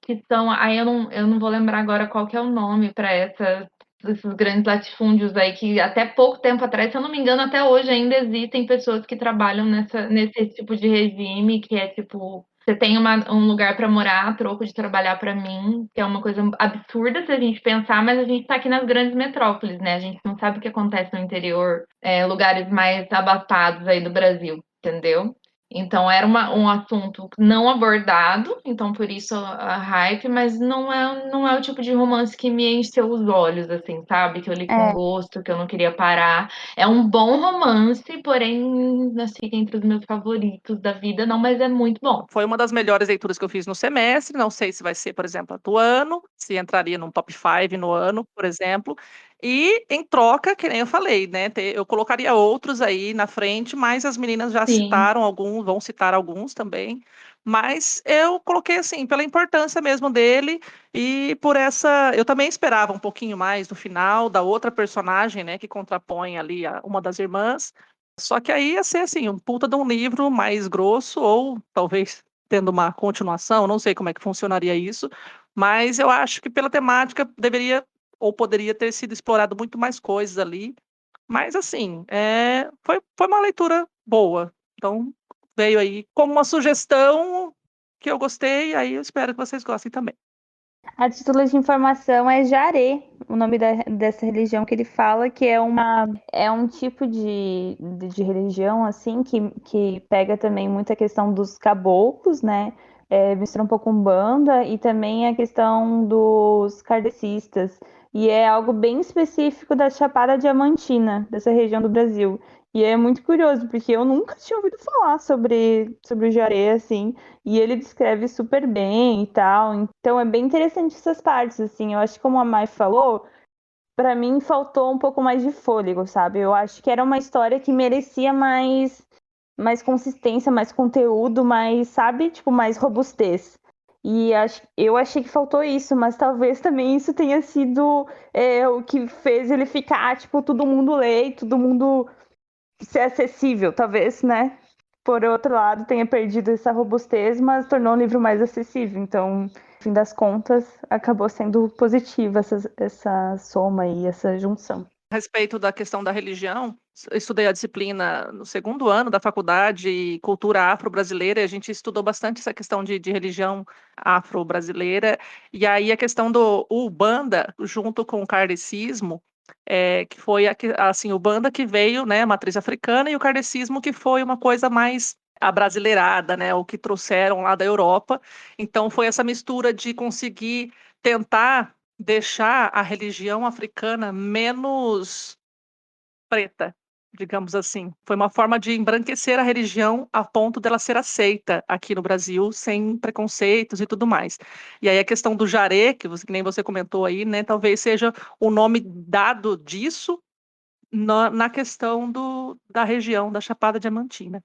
que são, aí eu não vou lembrar agora qual que é o nome para esses grandes latifúndios aí que até pouco tempo atrás, se eu não me engano, até hoje ainda existem pessoas que trabalham nesse tipo de regime, que é tipo, você tem um lugar para morar a troco de trabalhar para mim, que é uma coisa absurda se a gente pensar, mas a gente está aqui nas grandes metrópoles, né? A gente não sabe o que acontece no interior, lugares mais abastados aí do Brasil, entendeu? Então era um assunto não abordado, então por isso a hype, mas não é o tipo de romance que me encheu os olhos, assim, sabe? Que eu li com É, gosto, que eu não queria parar. É um bom romance, porém não fica entre os meus favoritos da vida, não, mas é muito bom. Foi uma das melhores leituras que eu fiz no semestre. Não sei se vai ser, por exemplo, a do ano, se entraria num top 5 no ano, por exemplo. E em troca, que nem eu falei, né? Eu colocaria outros aí na frente, mas as meninas já Sim, citaram alguns, vão citar alguns também. Mas eu coloquei assim, pela importância mesmo dele e por essa. Eu também esperava um pouquinho mais no final da outra personagem, né? Que contrapõe ali uma das irmãs. Só que aí ia ser assim, um puta de um livro mais grosso, ou talvez tendo uma continuação, não sei como é que funcionaria isso, mas eu acho que pela temática deveria ou poderia ter sido explorado muito mais coisas ali. Mas assim, foi uma leitura boa. Então, veio aí como uma sugestão que eu gostei, aí eu espero que vocês gostem também. A título de informação é Jaré, o nome dessa religião que ele fala, que é um tipo de religião, assim, que pega também muita questão dos caboclos, né? Mistura um pouco Umbanda e também a questão dos kardecistas. E é algo bem específico da Chapada Diamantina, dessa região do Brasil. E é muito curioso, porque eu nunca tinha ouvido falar sobre o Jaré, assim. E ele descreve super bem e tal. Então é bem interessante essas partes, assim. Eu acho que como a Mai falou, pra mim faltou um pouco mais de fôlego, sabe? Eu acho que era uma história que merecia mais consistência, mais conteúdo, mais, sabe? Tipo, mais robustez. Eu achei que faltou isso, mas talvez também isso tenha sido o que fez ele ficar, tipo, todo mundo lê e todo mundo ser acessível, talvez, né? Por outro lado, tenha perdido essa robustez, mas tornou o livro mais acessível. Então, no fim das contas, acabou sendo positiva essa soma e essa junção. A respeito da questão da religião, eu estudei a disciplina no segundo ano da faculdade Cultura Afro-Brasileira, e a gente estudou bastante essa questão de religião afro-brasileira, e aí a questão do Umbanda, junto com o kardecismo, que foi assim, o Umbanda que veio, né, matriz africana, e o kardecismo que foi uma coisa mais abrasileirada, né, o que trouxeram lá da Europa. Então foi essa mistura de conseguir tentar deixar a religião africana menos preta, digamos assim. Foi uma forma de embranquecer a religião a ponto dela ser aceita aqui no Brasil, sem preconceitos e tudo mais. E aí a questão do jaré, que nem você comentou aí, né, talvez seja o nome dado disso na questão da região da Chapada Diamantina.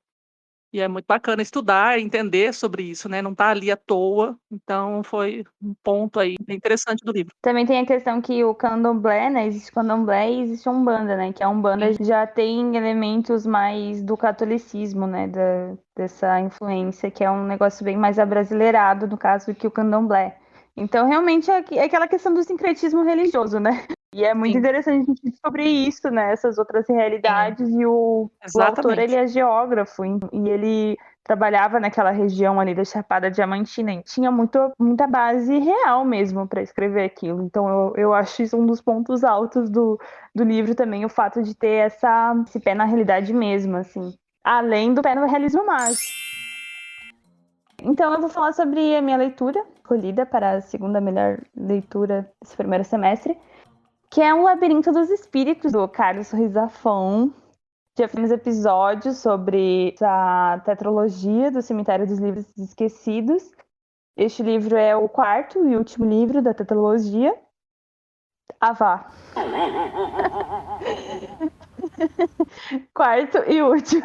E é muito bacana estudar, entender sobre isso, né? Não está ali à toa. Então, foi um ponto aí bem interessante do livro. Também tem a questão que o candomblé, né? Existe candomblé e existe a Umbanda, né? Que a Umbanda já tem elementos mais do catolicismo, né? Dessa influência, que é um negócio bem mais abrasileirado, no caso, que o candomblé. Então, realmente, é aquela questão do sincretismo religioso, né? E é muito Sim, interessante a gente descobrir isso, né? Essas outras realidades. E o autor, ele exatamente. é geógrafo e ele trabalhava naquela região ali da Chapada Diamantina e tinha muita base real mesmo para escrever aquilo. Então eu acho isso um dos pontos altos do livro também, o fato de ter esse pé na realidade mesmo, assim. Além do pé no realismo mágico. Então eu vou falar sobre a minha leitura, escolhida para a segunda melhor leitura desse primeiro semestre, que é O Labirinto dos Espíritos, do Carlos Ruiz Zafón. Já fizemos episódios sobre a tetralogia do Cemitério dos Livros Esquecidos. Este livro é o quarto e último livro da tetralogia. Ah, vá. Quarto e último.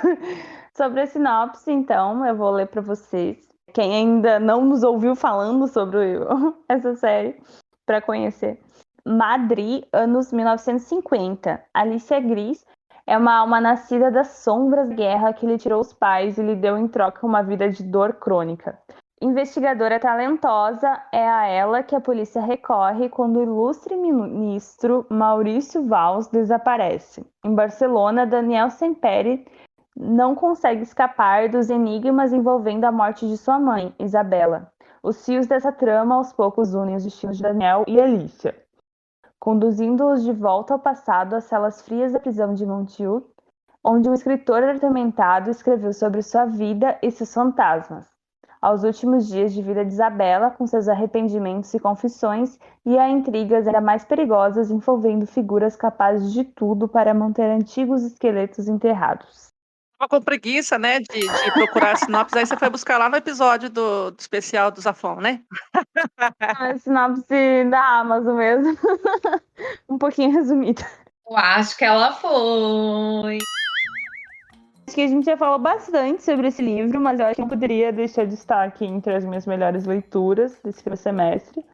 Sobre a sinopse, então, eu vou ler para vocês. Quem ainda não nos ouviu falando sobre essa série, para conhecer. Madrid, anos 1950. Alicia Gris é uma alma nascida das sombras da guerra que lhe tirou os pais e lhe deu em troca uma vida de dor crônica. Investigadora talentosa, é a ela que a polícia recorre quando o ilustre ministro Maurício Valls desaparece. Em Barcelona, Daniel Semperi não consegue escapar dos enigmas envolvendo a morte de sua mãe, Isabela. Os fios dessa trama aos poucos unem os destinos de Daniel e Alicia, conduzindo-os de volta ao passado às celas frias da prisão de Montiel, onde um escritor atormentado escreveu sobre sua vida e seus fantasmas, aos últimos dias de vida de Isabela, com seus arrependimentos e confissões, e a intrigas ainda mais perigosas envolvendo figuras capazes de tudo para manter antigos esqueletos enterrados. Tava com preguiça, né, de procurar a sinopse, aí você foi buscar lá no episódio do especial do Zafón, né? A sinopse da Amazon mesmo. Um pouquinho resumida. Eu acho que ela foi. Acho que a gente já falou bastante sobre esse livro, mas eu acho que não poderia deixar de estar aqui entre as minhas melhores leituras desse primeiro semestre.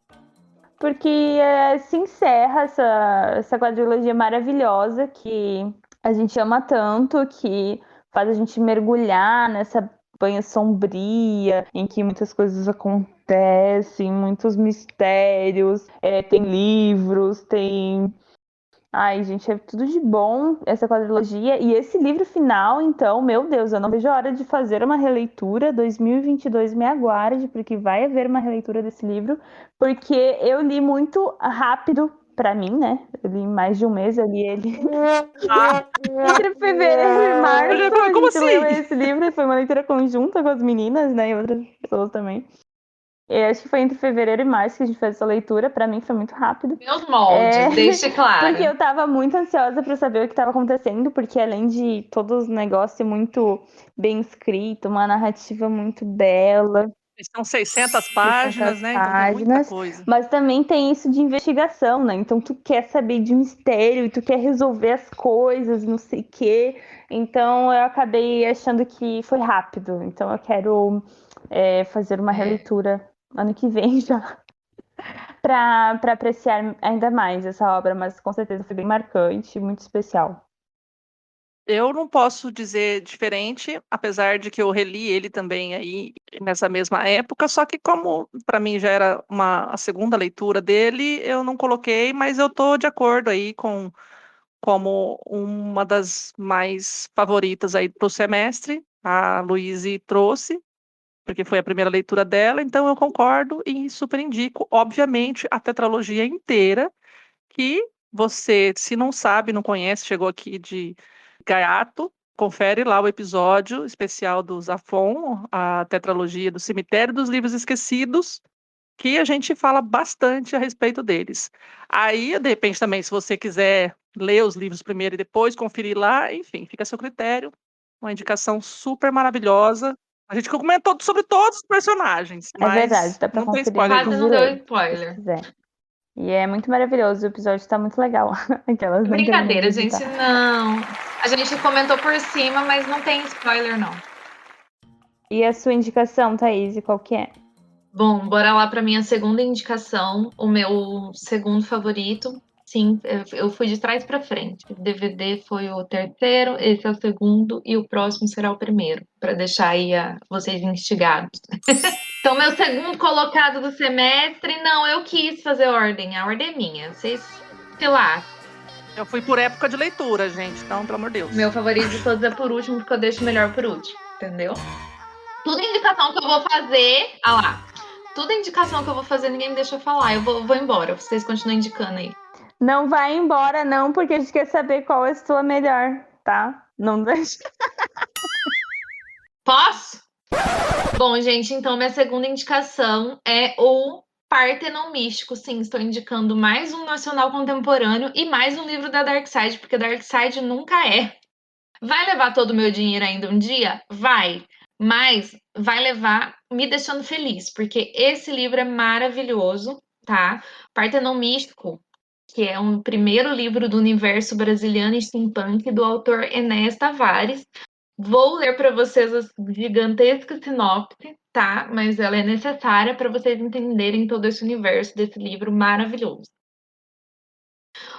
Porque se encerra essa quadrilogia maravilhosa que a gente ama tanto, que faz a gente mergulhar nessa banha sombria, em que muitas coisas acontecem, muitos mistérios, tem livros, tem Ai, gente, é tudo de bom essa quadrilogia. E esse livro final, então, meu Deus, eu não vejo a hora de fazer uma releitura. 2022 me aguarde, porque vai haver uma releitura desse livro. Porque eu li muito rápido, pra mim, né? Eu li em mais de um mês, eu li ele Ah, entre fevereiro e março. eu já falei, A como gente leu assim? esse livro, foi uma leitura conjunta com as meninas, né? E outras pessoas também. Eu acho que foi entre fevereiro e março que a gente fez essa leitura. Pra mim foi muito rápido. Meus moldes, deixe Porque claro. eu tava muito ansiosa pra saber o que tava acontecendo, porque além de todos os negócios muito bem escrito, uma narrativa muito bela, São 600 600 páginas, né? Então tem muita páginas, coisa. mas também tem isso de investigação, né? Então tu quer saber de mistério, e tu quer resolver as coisas, não sei o quê. Então eu acabei achando que foi rápido. Então eu quero fazer uma releitura ano que vem já para apreciar ainda mais essa obra, mas com certeza foi bem marcante, muito especial. Eu não posso dizer diferente, apesar de que eu reli ele também aí nessa mesma época, só que como para mim já era a segunda leitura dele, eu não coloquei, mas eu tô de acordo aí com como uma das mais favoritas aí para o semestre. A Luíse trouxe, porque foi a primeira leitura dela, então eu concordo e super indico, obviamente, a tetralogia inteira, que você, se não sabe, não conhece, chegou aqui de Gaiato, confere lá o episódio especial do Zafon, a tetralogia do Cemitério dos Livros Esquecidos, que a gente fala bastante a respeito deles. Aí, de repente, também, se você quiser ler os livros primeiro e depois conferir lá, enfim, fica a seu critério. Uma indicação super maravilhosa. A gente comentou sobre todos os personagens, É verdade, mas dá pra não tem conferir spoiler antes Quase nenhum. de não deu ler, se spoiler. quiser. E é muito maravilhoso, o episódio tá muito legal. Aquelas não terminei de Brincadeira, editar. gente, não. A gente comentou por cima, mas não tem spoiler, não. E a sua indicação, Thaís, qual que é? Bom, bora lá para minha segunda indicação, o meu segundo favorito. Sim, eu fui de trás para frente. O DVD foi o terceiro, esse é o segundo e o próximo será o primeiro, para deixar aí vocês instigados. Então, meu segundo colocado do semestre, não, eu quis fazer ordem, a ordem é minha. Vocês, sei lá, Eu fui por época de leitura, gente, então, pelo amor de Deus. meu favorito de todos é por último, porque eu deixo o melhor por último, entendeu? Tudo indicação que eu vou fazer. Ah lá. Tudo indicação que eu vou fazer, ninguém me deixa falar. Eu vou embora. Vocês continuam indicando aí. Não vai embora, não, porque a gente quer saber qual é a sua melhor, tá? Não deixa. Posso? Bom, gente, então minha segunda indicação é o Partenon Místico. Sim, estou indicando mais um nacional contemporâneo e mais um livro da Dark Side, porque Dark Side nunca é. Vai levar todo o meu dinheiro ainda um dia? Vai. Mas vai levar me deixando feliz, porque esse livro é maravilhoso, tá? Partenon Místico, que é um primeiro livro do universo brasiliano e steampunk do autor Enéas Tavares. Vou ler para vocês a gigantesca sinopse, tá? Mas ela é necessária para vocês entenderem todo esse universo desse livro maravilhoso.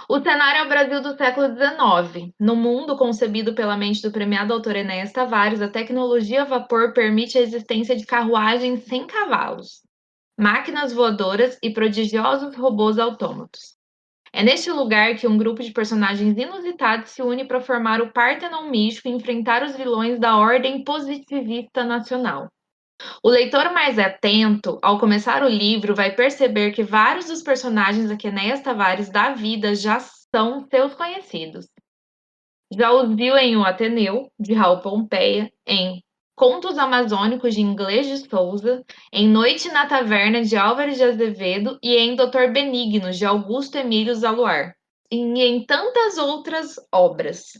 O cenário é o Brasil do século XIX. No mundo concebido pela mente do premiado autor Enéas Tavares, a tecnologia a vapor permite a existência de carruagens sem cavalos, máquinas voadoras e prodigiosos robôs autômatos. É neste lugar que um grupo de personagens inusitados se une para formar o Partenon Místico e enfrentar os vilões da Ordem Positivista Nacional. O leitor mais atento, ao começar o livro, vai perceber que vários dos personagens a que Enéas Tavares dá vida já são seus conhecidos. Já os viu em O Ateneu, de Raul Pompeia, em Contos Amazônicos, de Inglês de Souza, em Noite na Taverna, de Álvares de Azevedo e em Doutor Benigno, de Augusto Emílio Zaluar, e em tantas outras obras.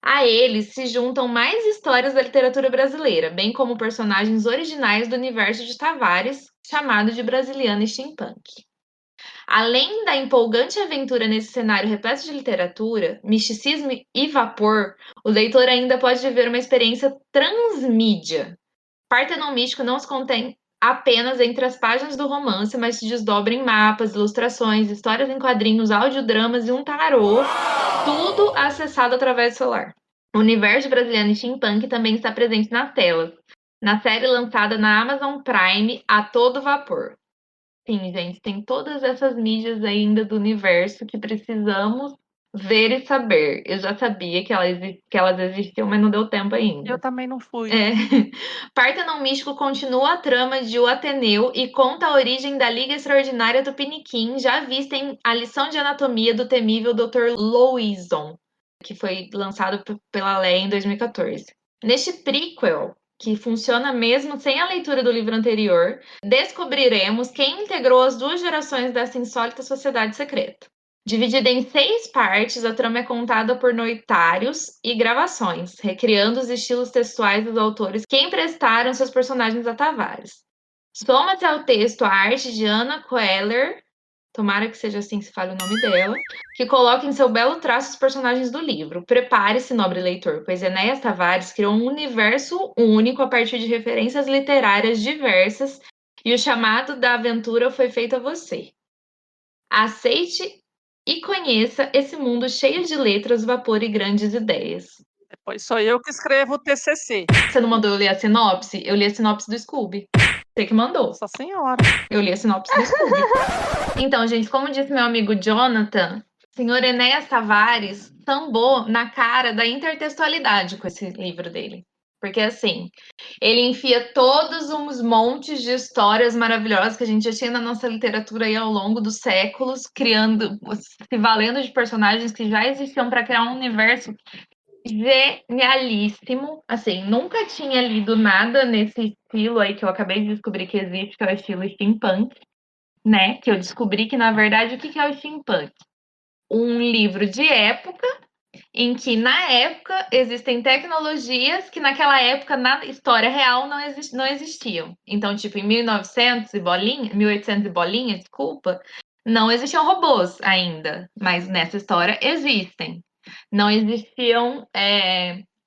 A eles se juntam mais histórias da literatura brasileira, bem como personagens originais do universo de Tavares, chamado de Brasiliana Steampunk. Além da empolgante aventura nesse cenário repleto de literatura, misticismo e vapor, o leitor ainda pode viver uma experiência transmídia. Partenon Místico não se contém apenas entre as páginas do romance, mas se desdobra em mapas, ilustrações, histórias em quadrinhos, audiodramas e um tarô, tudo acessado através do celular. O universo brasileiro e steampunk também está presente nas telas, na série lançada na Amazon Prime a todo vapor. Sim, gente, tem todas essas mídias ainda do universo que precisamos Ver e Saber. Eu já sabia que elas existiam, mas não deu tempo ainda. Eu também não fui. Parthenon Místico continua a trama de O Ateneu e conta a origem da Liga Extraordinária do Piniquim, já vista em A Lição de Anatomia do temível Dr. Louison, que foi lançado pela Leia em 2014. Neste prequel, que funciona mesmo sem a leitura do livro anterior, descobriremos quem integrou as duas gerações dessa insólita sociedade secreta. Dividida em 6 partes, a trama é contada por noitários e gravações, recriando os estilos textuais dos autores que emprestaram seus personagens a Tavares. Soma-se ao texto a arte de Anna Coeller, tomara que seja assim que se fale o nome dela, que coloca em seu belo traço os personagens do livro. Prepare-se, nobre leitor, pois Enéas Tavares criou um universo único a partir de referências literárias diversas e o chamado da aventura foi feito a você. Aceite e conheça esse mundo cheio de letras, vapor e grandes ideias. Depois sou eu que escrevo o TCC. Você não mandou eu ler a sinopse? Eu li a sinopse do Scooby. Você que mandou. Nossa Senhora. Eu li a sinopse do Scooby. Então, gente, como disse meu amigo Jonathan, senhor Enéas Tavares sambou na cara da intertextualidade com esse livro dele. Porque, assim, ele enfia todos uns montes de histórias maravilhosas que a gente já tinha na nossa literatura aí ao longo dos séculos, criando, se valendo de personagens que já existiam para criar um universo genialíssimo. Assim, nunca tinha lido nada nesse estilo aí que eu acabei de descobrir que existe, que é o estilo steampunk, né? Que eu descobri que, na verdade, o que é o steampunk? Um livro de época em que, na época, existem tecnologias que naquela época, na história real, não existiam. Então, tipo, em 1900 e bolinha, 1800 e bolinha, desculpa, não existiam robôs ainda, mas nessa história existem. Não existiam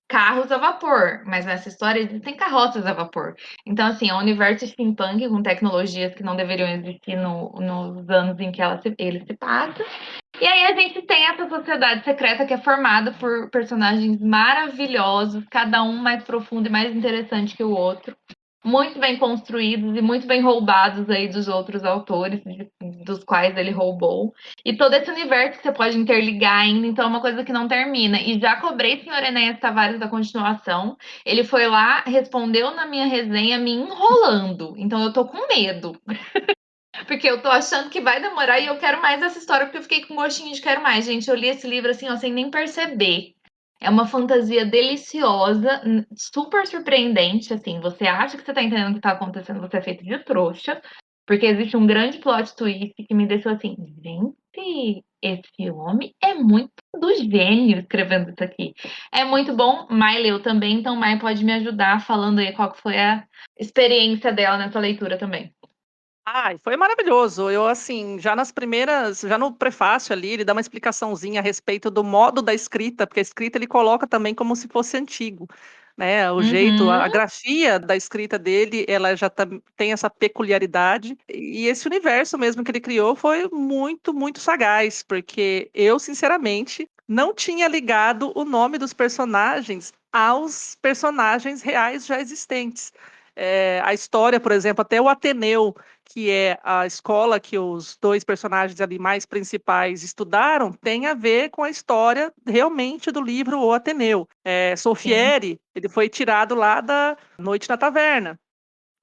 carros a vapor, mas nessa história existem carroças a vapor. Então, assim, é um universo steampunk com tecnologias que não deveriam existir nos anos em que ele se passa. E aí a gente tem essa sociedade secreta que é formada por personagens maravilhosos, cada um mais profundo e mais interessante que o outro, muito bem construídos e muito bem roubados aí dos outros autores, dos quais ele roubou. E todo esse universo que você pode interligar ainda, então é uma coisa que não termina. E já cobrei senhor Enéas Tavares da continuação, ele foi lá, respondeu na minha resenha me enrolando, então eu tô com medo. Porque eu tô achando que vai demorar e eu quero mais essa história, porque eu fiquei com gostinho de quero mais. Gente, eu li esse livro assim, ó, sem nem perceber. É uma fantasia deliciosa, super surpreendente, assim. Você acha que você tá entendendo o que tá acontecendo, você é feito de trouxa. Porque existe um grande plot twist que me deixou assim, gente, esse homem é muito do gênio escrevendo isso aqui. É muito bom, Mai leu também, então Mai pode me ajudar falando aí qual que foi a experiência dela nessa leitura também. Ai, foi maravilhoso. Eu, assim, já no prefácio ali, ele dá uma explicaçãozinha a respeito do modo da escrita, porque a escrita ele coloca também como se fosse antigo, né? O jeito, a Uhum. grafia da escrita dele, ela já tem essa peculiaridade. E esse universo mesmo que ele criou foi muito, muito sagaz, porque eu, sinceramente, não tinha ligado o nome dos personagens aos personagens reais já existentes. A história, por exemplo, até o Ateneu, que é a escola que os 2 personagens ali mais principais estudaram, tem a ver com a história realmente do livro O Ateneu. Solfieri, ele foi tirado lá da Noite na Taverna.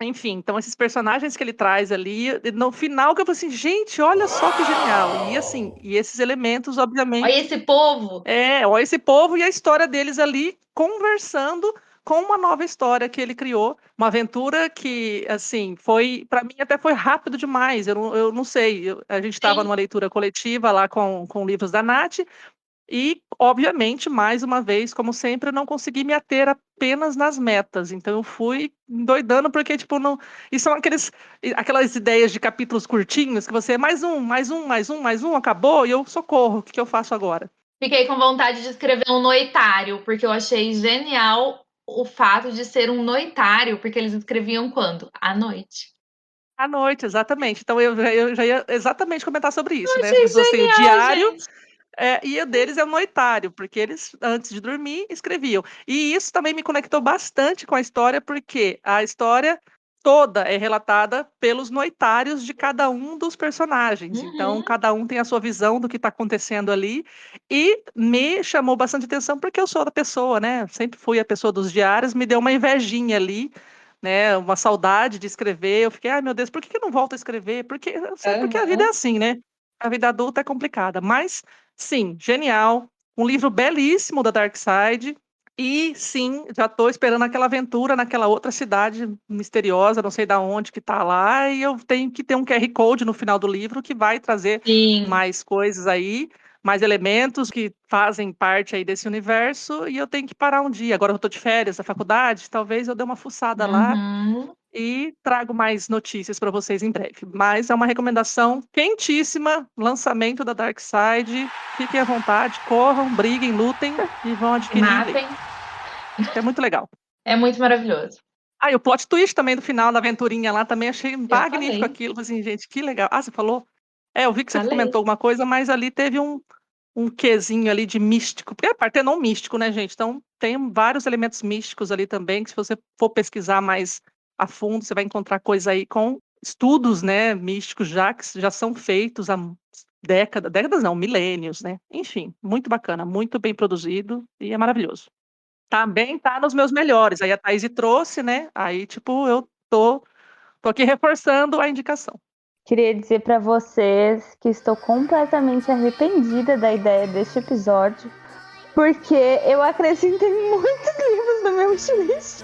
Enfim, então esses personagens que ele traz ali, no final que eu falei assim, gente, olha só que genial. E assim, e esses elementos, obviamente. Olha esse povo! Olha esse povo e a história deles ali conversando com uma nova história que ele criou, uma aventura que, assim, para mim até foi rápido demais, eu não sei, a gente estava Sim. numa leitura coletiva lá com livros da Nath, e, obviamente, mais uma vez, como sempre, eu não consegui me ater apenas nas metas, então eu fui endoidando, porque, tipo, não, e são aquelas ideias de capítulos curtinhos, que você, mais um, acabou, e eu socorro, o que eu faço agora? Fiquei com vontade de escrever um noitário, porque eu achei genial o fato de ser um noitário, porque eles escreviam quando? À noite. À noite, exatamente. Então eu já ia exatamente comentar sobre isso, né? Achei Assim, o genial, diário, gente. e o deles é o noitário, porque eles, antes de dormir, escreviam. E isso também me conectou bastante com a história, porque a história toda é relatada pelos noitários de cada um dos personagens. Então, cada um tem a sua visão do que está acontecendo ali. E me chamou bastante atenção porque eu sou da pessoa, né? Sempre fui a pessoa dos diários, me deu uma invejinha ali, né? Uma saudade de escrever. Eu fiquei, ai meu Deus, por que eu não volto a escrever? Porque a vida é assim, né? A vida adulta é complicada. Mas, sim, genial. Um livro belíssimo da Dark Side. E sim, já estou esperando aquela aventura naquela outra cidade misteriosa, não sei da onde que está lá, e eu tenho que ter um QR Code no final do livro que vai trazer Sim. mais coisas aí, mais elementos que fazem parte aí desse universo, e eu tenho que parar um dia. Agora eu estou de férias da faculdade, talvez eu dê uma fuçada lá e trago mais notícias para vocês em breve. Mas é uma recomendação quentíssima, lançamento da Dark Side. Fiquem à vontade, corram, briguem, lutem e vão adquirir. Matem. É muito legal. É muito maravilhoso. Ah, e o plot twist também do final da aventurinha lá, também achei magnífico falei. aquilo. Assim, gente, que legal. Ah, você falou? Eu vi que você Falei. comentou alguma coisa, mas ali teve um quezinho ali de místico. Porque é Partenon místico, né, gente? Então, tem vários elementos místicos ali também, que se você for pesquisar mais a fundo, você vai encontrar coisa aí com estudos, né, místicos que já são feitos há décadas não, milênios, né? Enfim, muito bacana, muito bem produzido e é maravilhoso. Também tá nos meus melhores. Aí a Thaís trouxe, né? Aí, tipo, eu tô aqui reforçando a indicação. Queria dizer para vocês que estou completamente arrependida da ideia deste episódio, porque eu acrescentei muitos livros no meu wishlist.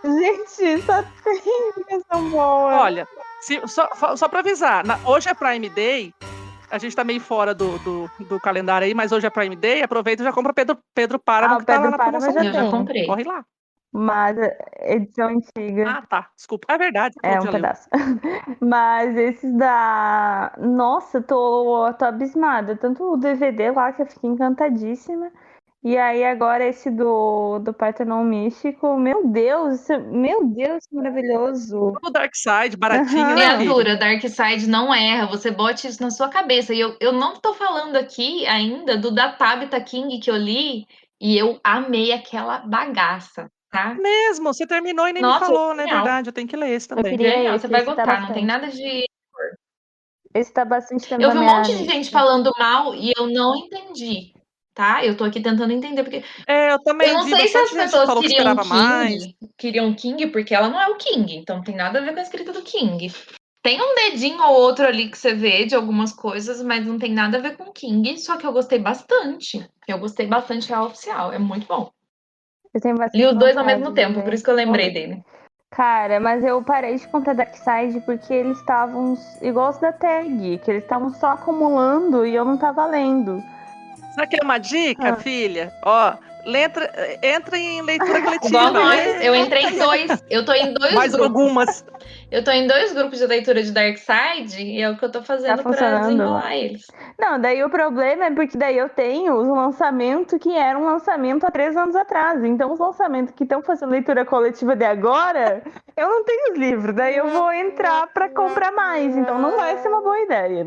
Gente, só tem indicação boa. Olha, só para avisar, hoje é Prime Day, a gente tá meio fora do calendário aí, mas hoje é Prime Day, aproveita e já compra Pedro Páramo, que tá lá na promoção. Eu já comprei. Corre lá. Mas edição antiga. Ah, tá, desculpa. É verdade. É um pedaço. Mas esses da... Nossa, tô abismada. Tanto o DVD lá, que eu fiquei encantadíssima. E aí agora esse do Partenon Místico. Meu Deus, maravilhoso. O Dark Side, baratinho, né? Criatura, Dark Side não erra. Você bote isso na sua cabeça. E eu não tô falando aqui ainda do da Tabitha King que eu li. E eu amei aquela bagaça. Tá? Mesmo, você terminou e nem me falou, né? É verdade, eu tenho que ler esse também. Você vai gostar, não tem nada de... Esse tá bastante tempo. Eu vi um monte de gente falando mal e eu não entendi, tá? Eu tô aqui tentando entender, porque... eu também eu não vi sei se as pessoas queriam King, porque ela não é o King, então não tem nada a ver com a escrita do King. Tem um dedinho ou outro ali que você vê de algumas coisas, mas não tem nada a ver com o King, só que eu gostei bastante. Eu gostei bastante da oficial, é muito bom. Li os dois ao mesmo tempo, por isso que eu lembrei dele. Cara, mas eu parei de comprar Dark Side porque eles estavam igual os da Tag, que eles estavam só acumulando e eu não tava lendo. Sabe que é uma dica, filha? Ó, entra em leitura coletiva. Igual nós, eu entrei em 2. Eu tô em 2 mais grupos. Algumas. Eu tô em 2 grupos de leitura de Dark Side e é o que eu tô fazendo pra desenrolar eles. Não, daí o problema é porque daí eu tenho os lançamentos que eram lançamento há 3 anos atrás. Então os lançamentos que estão fazendo leitura coletiva de agora, eu não tenho os livros. Daí eu vou entrar pra comprar mais. Então não vai ser uma boa ideia.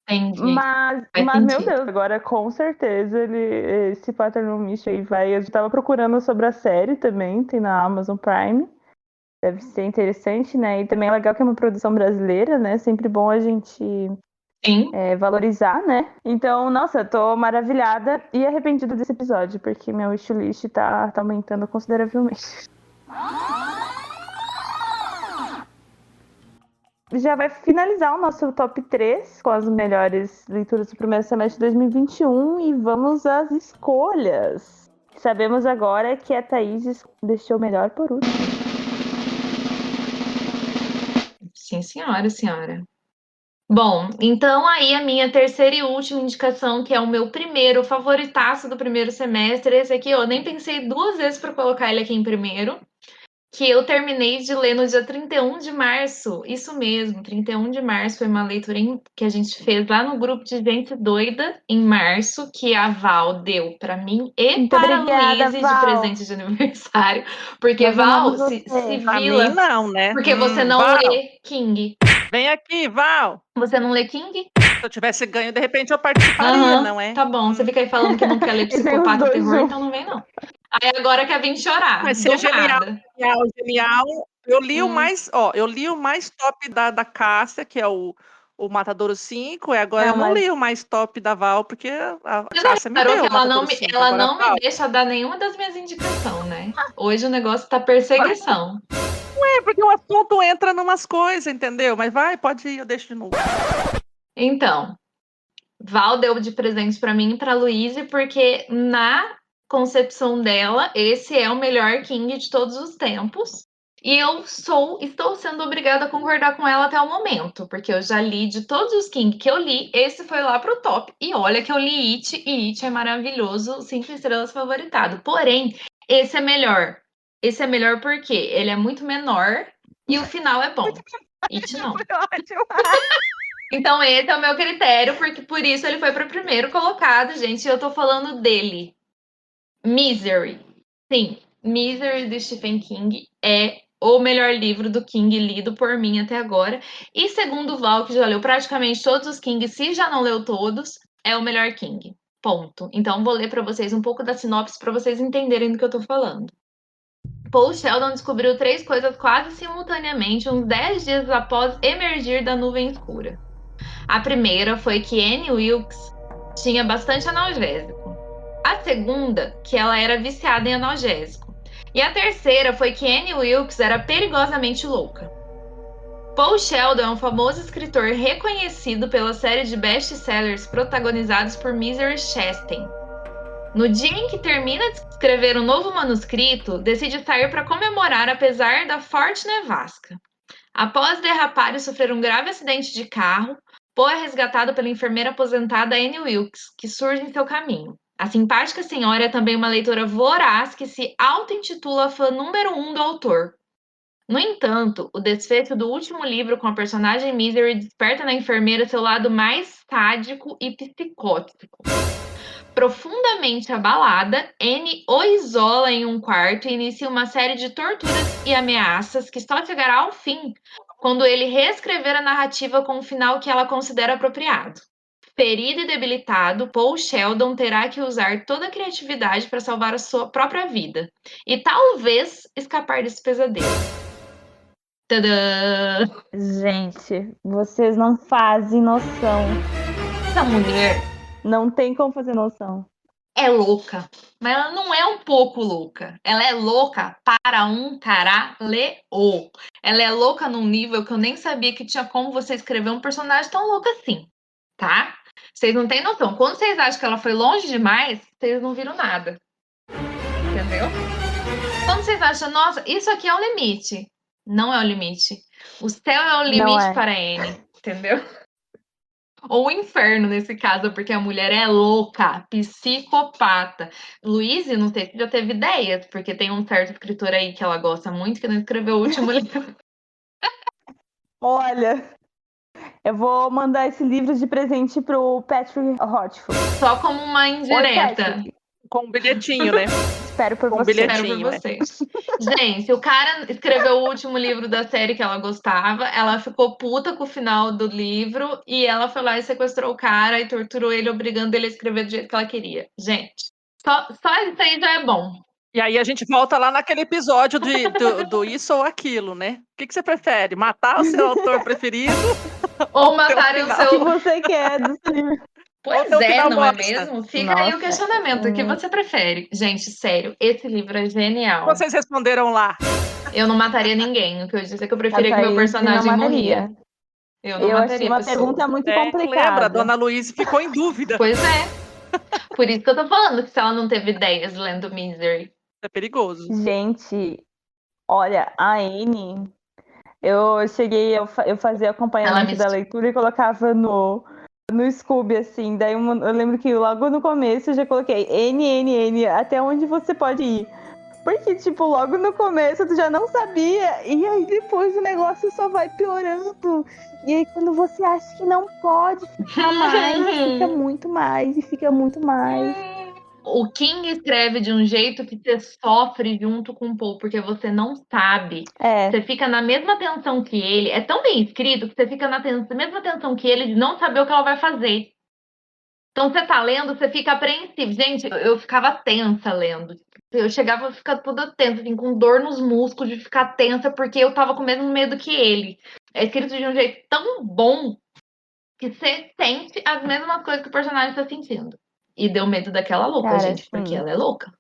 Entendi. Mas meu Deus, agora com certeza esse Partenon Místico aí vai. Eu já tava procurando sobre a série também, tem na Amazon Prime. Deve ser interessante, né? E também é legal que é uma produção brasileira, né? Sempre bom a gente valorizar, né? Então, nossa, tô maravilhada e arrependida desse episódio, porque meu wishlist tá aumentando consideravelmente. Já vai finalizar o nosso top 3 com as melhores leituras do primeiro semestre de 2021 e vamos às escolhas. Sabemos agora que a Thaís deixou o melhor por último. Sim, senhora. Bom, então aí a minha terceira e última indicação, que é o meu primeiro favoritaço do primeiro semestre, esse aqui eu nem pensei 2 vezes para colocar ele aqui em primeiro, que eu terminei de ler no dia 31 de março, isso mesmo, 31 de março foi uma leitura que a gente fez lá no grupo de gente doida, em março, que a Val deu para mim e muito para obrigada, a Luísa de presente de aniversário, porque nós Val, se vila, não, né? Porque você não Val. lê King. Vem aqui, Val. Você não lê King? Se eu tivesse ganho, de repente eu participaria, não é? Tá bom, você fica aí falando que não quer ler Psicopata e Terror, então não vem não. Aí agora quer vir chorar, Mas do ser genial, nada. genial. Eu li Hum. eu li o mais top da Cássia, que é o Matadouro 5, e agora Não, eu não mas li o mais top da Val, porque a Você já Cássia me reparou deu que o Matadouro 5, ela agora a não me Val. deixa dar nenhuma das minhas indicações, né? Hoje o negócio tá perseguição. É, porque o assunto entra numas coisas, entendeu? Mas vai, pode ir, eu deixo de novo. Então, Val deu de presente pra mim e pra Luíse, porque na concepção dela, esse é o melhor King de todos os tempos. E estou sendo obrigada a concordar com ela até o momento, porque eu já li de todos os King que eu li, esse foi lá pro top. E olha que eu li It, e It é maravilhoso, 5 estrelas favoritado. Porém, esse é melhor. Esse é melhor porque ele é muito menor e o final é bom. It não. foi ótimo. Então, esse é o meu critério, porque por isso ele foi para o primeiro colocado, gente. Eu tô falando dele. Misery. Sim, Misery do Stephen King é o melhor livro do King lido por mim até agora. E segundo o Val, que já leu praticamente todos os King, se já não leu todos, é o melhor King. Ponto. Então, vou ler para vocês um pouco da sinopse para vocês entenderem do que eu tô falando. Paul Sheldon descobriu 3 coisas quase simultaneamente, uns 10 dias após emergir da nuvem escura. A primeira foi que Annie Wilkes tinha bastante analgésico. A segunda, que ela era viciada em analgésico. E a terceira foi que Annie Wilkes era perigosamente louca. Paul Sheldon é um famoso escritor reconhecido pela série de best-sellers protagonizados por Misery Chastain. No dia em que termina de escrever um novo manuscrito, decide sair para comemorar apesar da forte nevasca. Após derrapar e sofrer um grave acidente de carro, Poe é resgatado pela enfermeira aposentada Annie Wilkes, que surge em seu caminho. A simpática senhora é também uma leitora voraz que se auto-intitula fã número 1 do autor. No entanto, o desfecho do último livro com a personagem Misery desperta na enfermeira seu lado mais sádico e psicótico. Profundamente abalada, Anne o isola em um quarto e inicia uma série de torturas e ameaças que só chegará ao fim quando ele reescrever a narrativa com um final que ela considera apropriado. Ferido e debilitado, Paul Sheldon terá que usar toda a criatividade para salvar a sua própria vida e talvez escapar desse pesadelo. Tadã! Gente, vocês não fazem noção. Essa mulher Não tem como fazer noção. é louca, mas ela não é um pouco louca. Ela é louca para um caralho. Ela é louca num nível que eu nem sabia que tinha como você escrever um personagem tão louco assim, tá? Vocês não têm noção. Quando vocês acham que ela foi longe demais, vocês não viram nada. Entendeu? Quando vocês acham, nossa, isso aqui é o limite. Não é o limite. O céu é o Não limite é. para Anne, entendeu? Ou o inferno, nesse caso, porque a mulher é louca, psicopata. Luíse, não sei se já teve ideias, porque tem um certo escritor aí que ela gosta muito, que não escreveu o último livro. Olha, eu vou mandar esse livro de presente pro Patrick Rothfuss. Só como uma Oi, indireta. Patrick. Com um bilhetinho, né? Espero por Com você. Espero por bilhetinho, é. você. Gente, o cara escreveu o último livro da série que ela gostava, ela ficou puta com o final do livro e ela foi lá e sequestrou o cara e torturou ele, obrigando ele a escrever do jeito que ela queria. Gente, só isso aí já é bom. E aí a gente volta lá naquele episódio do isso ou aquilo, né? O que você prefere? Matar o seu autor preferido? Ou ter matarem o final? O que seu. você quer do livro? Pois ter um é, final não é bosta. mesmo? Fica aí o Nossa, questionamento. O que você prefere? Gente, sério, esse livro é genial. Vocês responderam lá. Eu não mataria ninguém. O que eu disse é que eu A preferia que meu Thaís personagem não morria. mataria. Eu não Eu achei mataria a uma pessoa. pergunta muito Lembra? A complicada. dona Luísa ficou em dúvida. Pois é. Por isso que eu tô falando que se ela não teve ideias lendo Misery. É perigoso. Gente, olha, a Anne, eu cheguei, eu fazia acompanhamento da leitura e colocava no Scooby, assim. Daí eu lembro que logo no começo eu já coloquei N, até onde você pode ir. Porque, tipo, logo no começo tu já não sabia, e aí depois o negócio só vai piorando. E aí quando você acha que não pode, fica mais, fica muito mais, e fica muito mais. O King escreve de um jeito que você sofre junto com o Paul, porque você não sabe. É, Você fica na mesma tensão que ele. É tão bem escrito que você fica na mesma tensão que ele de não saber o que ela vai fazer. Então você tá lendo, você fica apreensivo. Gente, eu ficava tensa lendo. Eu chegava a ficar toda tensa, assim, com dor nos músculos de ficar tensa, porque eu tava com o mesmo medo que ele. É escrito de um jeito tão bom que você sente as mesmas coisas que o personagem tá sentindo. E deu medo daquela louca, Cara, gente, porque sim. ela é louca.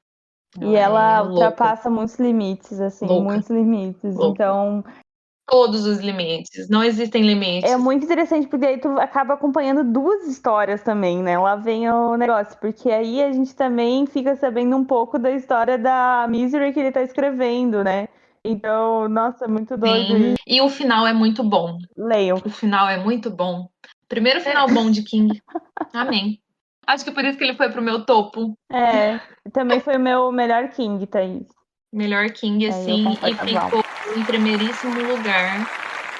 E Ela é ela louca, ultrapassa muitos limites, assim, louca, muitos limites. louca. Então, Todos os limites. Não existem é limites. muito interessante, porque aí tu acaba acompanhando duas histórias também, né? Lá vem o negócio, porque aí a gente também fica sabendo um pouco da história da Misery que ele tá escrevendo, né? Então, nossa, muito doido. Sim. E E o final é muito bom. leiam. O final é muito bom. Primeiro final bom de King. Amém. Acho que por isso que ele foi pro meu topo. É, também foi o meu melhor King, Thaís. Melhor King, É, eu assim, e concordo com a Blau. ficou em primeiríssimo lugar,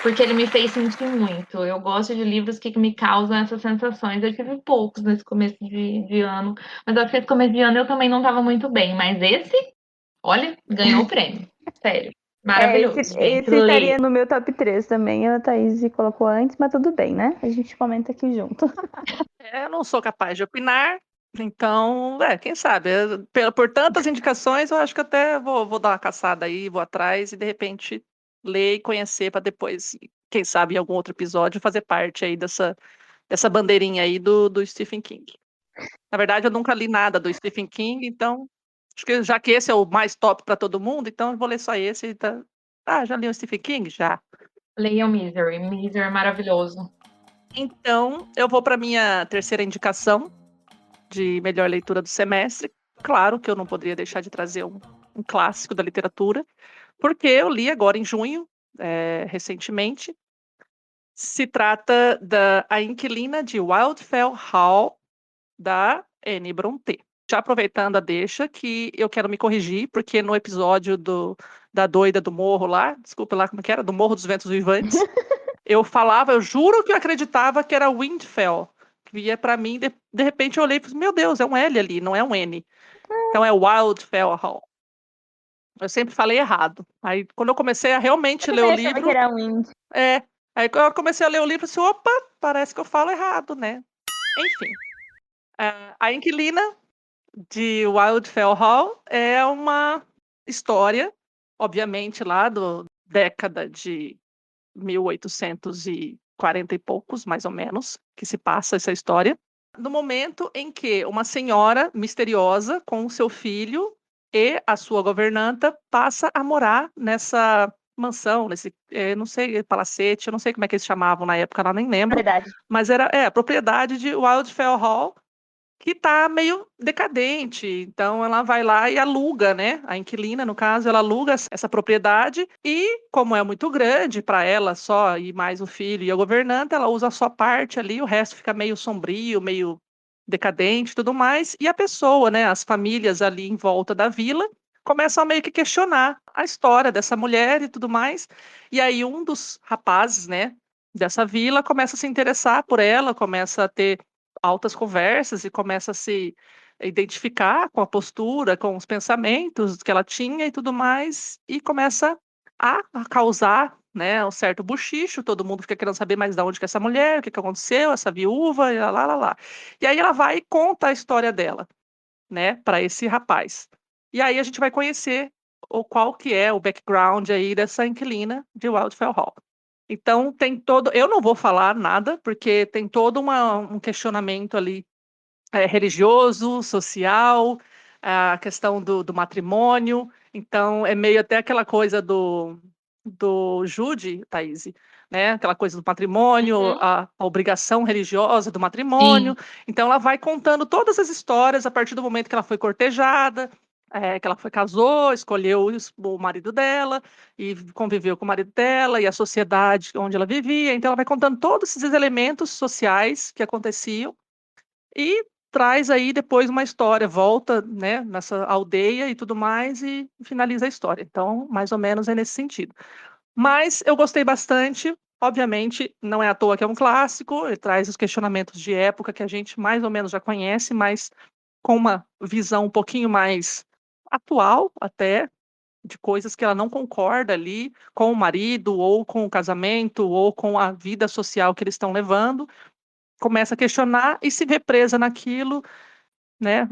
porque ele me fez sentir muito. Eu gosto de livros que me causam essas sensações. Eu tive poucos nesse começo de ano, mas acho que esse começo de ano eu também não estava muito bem. Mas esse, olha, ganhou o prêmio. Sério. É, esse, Maravilhoso, gente. esse Lê. estaria no meu top 3 também. A Thaís colocou antes, mas tudo bem, né? A gente comenta aqui junto. Eu não sou capaz de opinar, então, quem sabe? Por tantas indicações, eu acho que até vou dar uma caçada aí, vou atrás e de repente ler e conhecer para depois, quem sabe, em algum outro episódio, fazer parte aí dessa bandeirinha aí do Stephen King. Na verdade, eu nunca li nada do Stephen King, então, acho que já que esse é o mais top para todo mundo, então eu vou ler só esse. Ah, já li o Stephen King? Já. Leiam Misery. Misery é maravilhoso. Então, eu vou para minha terceira indicação de melhor leitura do semestre. Claro que eu não poderia deixar de trazer um clássico da literatura, porque eu li agora em junho, recentemente. Se trata da A Inquilina de Wildfell Hall, da Anne Brontë. Já aproveitando a deixa, que eu quero me corrigir, porque no episódio da doida do morro lá, desculpa lá como que era, do Morro dos Ventos Vivantes, eu juro que eu acreditava que era Windfell, que ia para mim, de repente eu olhei e falei, meu Deus, é um L ali, não é um N. Então é Wildfell Hall. Eu sempre falei errado. Aí quando eu comecei a Eu realmente ler o também achava que livro, era Wind. aí quando eu comecei a ler o livro, assim, opa, parece que eu falo errado, né? Enfim. A Inquilina de Wildfell Hall é uma história, obviamente, lá do década de 1840 e poucos, mais ou menos, que se passa essa história. No momento em que uma senhora misteriosa com o seu filho e a sua governanta passa a morar nessa mansão, nesse, não sei, palacete, eu não sei como é que eles chamavam na época, lá nem lembro, Verdade. mas era a propriedade de Wildfell Hall, que está meio decadente. Então ela vai lá e aluga, né? A inquilina, no caso, ela aluga essa propriedade e, como é muito grande para ela só e mais o filho e a governanta, ela usa só parte ali, o resto fica meio sombrio, meio decadente, e tudo mais. E a pessoa, né? As famílias ali em volta da vila começam a meio que questionar a história dessa mulher e tudo mais. E aí um dos rapazes, né? Dessa vila começa a se interessar por ela, começa a ter altas conversas e começa a se identificar com a postura, com os pensamentos que ela tinha e tudo mais, e começa a causar, né, um certo buchicho, todo mundo fica querendo saber mais de onde que é essa mulher, o que que aconteceu, essa viúva, e lá, lá, lá, lá. E aí ela vai e conta a história dela, né, para esse rapaz. E aí a gente vai conhecer qual que é o background aí dessa inquilina de Wildfell Hall. Então tem todo, eu não vou falar nada, porque tem todo um questionamento ali religioso, social, a questão do matrimônio. Então é meio até aquela coisa do Jude, Thaís, né? Aquela coisa do matrimônio, Uhum. a obrigação religiosa do Sim. matrimônio. Então ela vai contando todas as histórias a partir do momento que ela foi cortejada, que ela casou, escolheu o marido dela e conviveu com o marido dela e a sociedade onde ela vivia. Então ela vai contando todos esses elementos sociais que aconteciam e traz aí depois uma história, volta, né, nessa aldeia e tudo mais e finaliza a história. Então, mais ou menos é nesse sentido. Mas eu gostei bastante. Obviamente, não é à toa que é um clássico, ele traz os questionamentos de época que a gente mais ou menos já conhece, mas com uma visão um pouquinho mais atual até, de coisas que ela não concorda ali com o marido, ou com o casamento, ou com a vida social que eles estão levando. começa a questionar e se vê presa naquilo, né?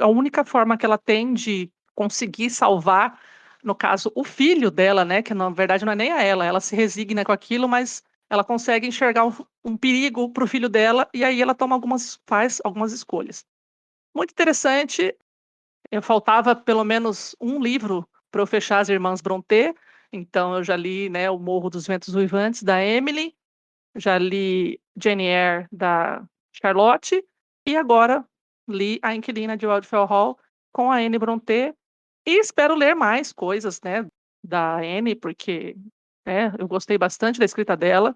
A única forma que ela tem de conseguir salvar, no caso, o filho dela, né? Que na verdade não é nem a ela se resigna com aquilo, mas ela consegue enxergar um perigo para o filho dela e aí ela faz algumas escolhas. Muito interessante. Faltava pelo menos um livro para eu fechar As Irmãs Brontë, então eu já li, né, O Morro dos Ventos Uivantes, da Emily, já li Jane Eyre, da Charlotte, e agora li A Inquilina de Wildfell Hall, com a Anne Brontë, e espero ler mais coisas, né, da Anne, porque, né, eu gostei bastante da escrita dela,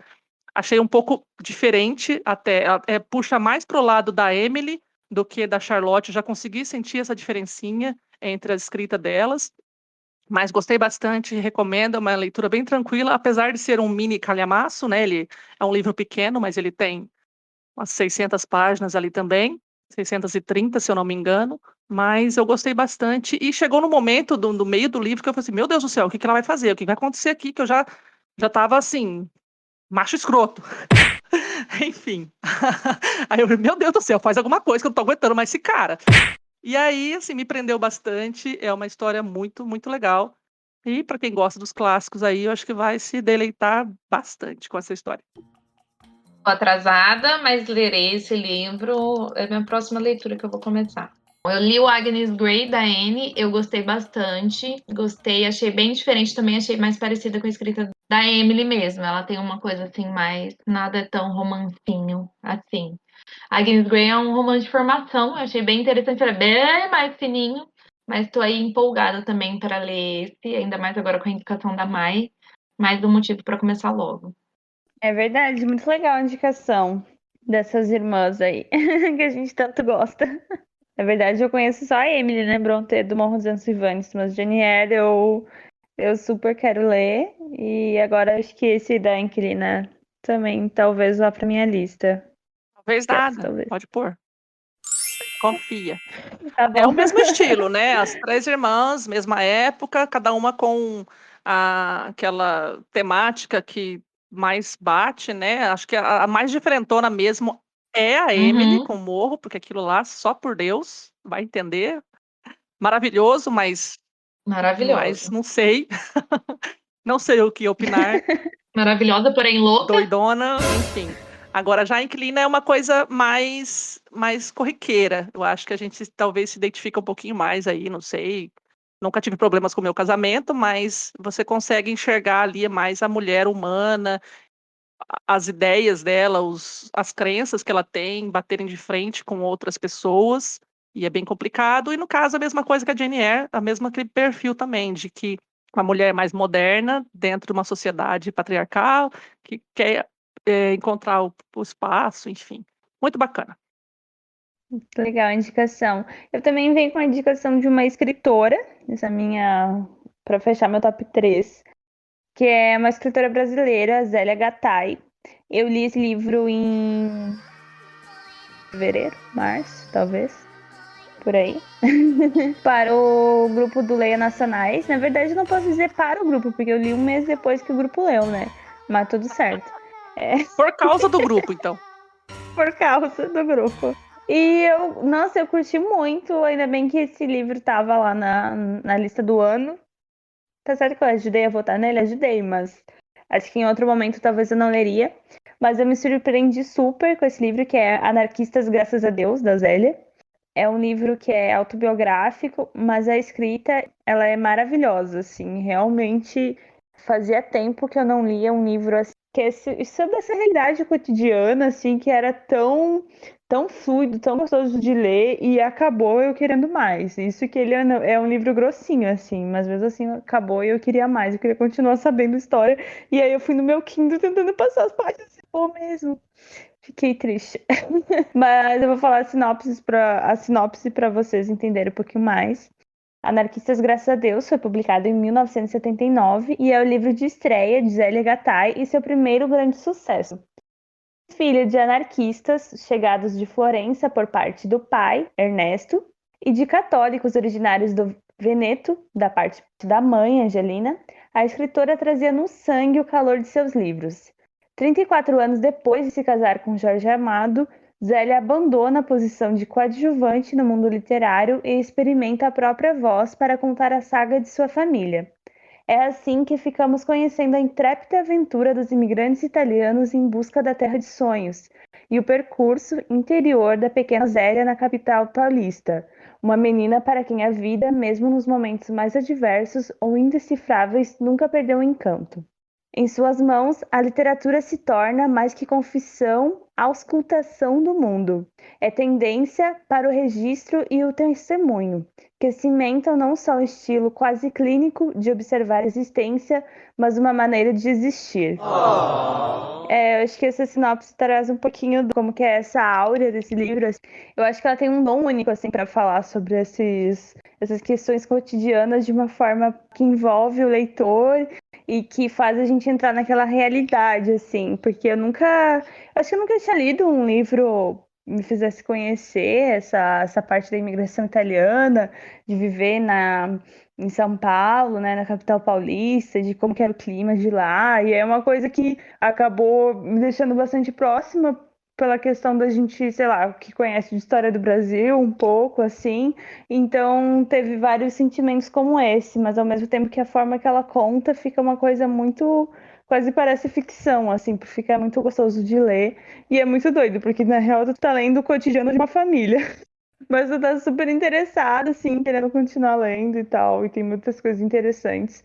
achei um pouco diferente até, puxa mais pro lado da Emily do que da Charlotte, eu já consegui sentir essa diferencinha entre a escrita delas, mas gostei bastante, recomendo, é uma leitura bem tranquila, apesar de ser um mini calhamaço, né, ele é um livro pequeno, mas ele tem umas 600 páginas ali também, 630, se eu não me engano, mas eu gostei bastante, e chegou no momento do meio do livro que eu falei assim, meu Deus do céu, o que ela vai fazer? O que vai acontecer aqui? Que eu já estava assim, macho escroto. Enfim. Aí eu, meu Deus do céu, faz alguma coisa que eu não tô aguentando mais esse cara. E aí, assim, me prendeu bastante. É uma história muito, muito legal. E para quem gosta dos clássicos aí, eu acho que vai se deleitar bastante com essa história. Tô atrasada, mas lerei esse livro. É a minha próxima leitura que eu vou começar. Eu li o Agnes Grey, da Anne, eu gostei bastante. Gostei, achei bem diferente também, achei mais parecida com a escrita da Emily mesmo. Ela tem uma coisa assim, mais. Nada é tão romancinho assim. Agnes Grey é um romance de formação, eu achei bem interessante, era bem mais fininho, mas tô aí empolgada também para ler esse, ainda mais agora com a indicação da Mai. Mais um motivo para começar logo. É verdade, muito legal a indicação dessas irmãs aí, que a gente tanto gosta. Na verdade, eu conheço só a Emily, né, Brontë, do Morro dos Ventos Uivantes, mas Jane Eyre eu super quero ler, e agora acho que esse da Inquilina também talvez vá pra minha lista. Talvez Yes, nada, talvez. pode pôr. Confia. Tá É o bom. mesmo estilo, né? As três irmãs, mesma época, cada uma com aquela temática que mais bate, né? Acho que a mais diferentona mesmo é a Emily Uhum. com o Morro, porque aquilo lá, só por Deus, vai entender. Maravilhoso, mas Maravilhosa. não sei. Não sei o que opinar. Maravilhosa, porém louca. Doidona, enfim. Agora, já a Inquilina é uma coisa mais corriqueira. Eu acho que a gente talvez se identifica um pouquinho mais aí, não sei. Nunca tive problemas com o meu casamento, mas você consegue enxergar ali mais a mulher humana, as ideias dela, as crenças que ela tem, baterem de frente com outras pessoas, e é bem complicado. E no caso, a mesma coisa que a Jane Eyre, a mesma aquele perfil também, de que uma mulher mais moderna, dentro de uma sociedade patriarcal, que quer encontrar o espaço, enfim. Muito bacana. Legal a indicação. Eu também venho com a indicação de uma escritora, essa minha, para fechar meu top 3, que é uma escritora brasileira, Zélia Gattai. Eu li esse livro em fevereiro, março, talvez, por aí, para o grupo do Leia Nacionais. Na verdade, não posso dizer para o grupo, porque eu li um mês depois que o grupo leu, né? Mas tudo certo. Por causa do grupo, então. Por causa do grupo. E nossa, eu curti muito. Ainda bem que esse livro tava lá na lista do ano. Tá certo que eu ajudei a votar nele? Ajudei, mas acho que em outro momento talvez eu não leria. Mas eu me surpreendi super com esse livro, que é Anarquistas Graças a Deus, da Zélia. É um livro que é autobiográfico, mas a escrita, ela é maravilhosa, assim. Realmente fazia tempo que eu não lia um livro assim, que é sobre essa realidade cotidiana, assim, que era tão fluido, tão gostoso de ler, e acabou eu querendo mais. Isso que ele é um livro grossinho, assim, mas mesmo assim acabou e eu queria mais, eu queria continuar sabendo a história. E aí eu fui no meu Kindle tentando passar as páginas, mesmo. Fiquei triste. Mas eu vou falar a sinopse para vocês entenderem um pouquinho mais. Anarquistas Graças a Deus foi publicado em 1979 e é o livro de estreia de Zélia Gattai e seu primeiro grande sucesso. Filha de anarquistas chegados de Florença por parte do pai, Ernesto, e de católicos originários do Veneto, da parte da mãe, Angelina, a escritora trazia no sangue o calor de seus livros. 34 anos depois de se casar com Jorge Amado, Zélia abandona a posição de coadjuvante no mundo literário e experimenta a própria voz para contar a saga de sua família. É assim que ficamos conhecendo a intrépida aventura dos imigrantes italianos em busca da Terra de Sonhos e o percurso interior da pequena Zélia na capital paulista, uma menina para quem a vida, mesmo nos momentos mais adversos ou indecifráveis, nunca perdeu o encanto. Em suas mãos, a literatura se torna mais que confissão, auscultação do mundo. É tendência para o registro e o testemunho, que cimentam não só o estilo quase clínico de observar a existência, mas uma maneira de existir. Eu acho que essa sinopse traz um pouquinho de como que é essa áurea desse livro. Eu acho que ela tem um dom único assim para falar sobre essas questões cotidianas de uma forma que envolve o leitor e que faz a gente entrar naquela realidade, assim, porque acho que eu nunca tinha lido um livro que me fizesse conhecer essa parte da imigração italiana, de viver em São Paulo, né, na capital paulista, de como que era o clima de lá, e é uma coisa que acabou me deixando bastante próxima pela questão da gente, sei lá, que conhece de história do Brasil um pouco, assim, então teve vários sentimentos como esse, mas ao mesmo tempo que a forma que ela conta fica uma coisa muito, quase parece ficção, assim, porque fica muito gostoso de ler, e é muito doido, porque na real tu tá lendo o cotidiano de uma família. Mas tu tá super interessado, assim, querendo continuar lendo e tal, e tem muitas coisas interessantes.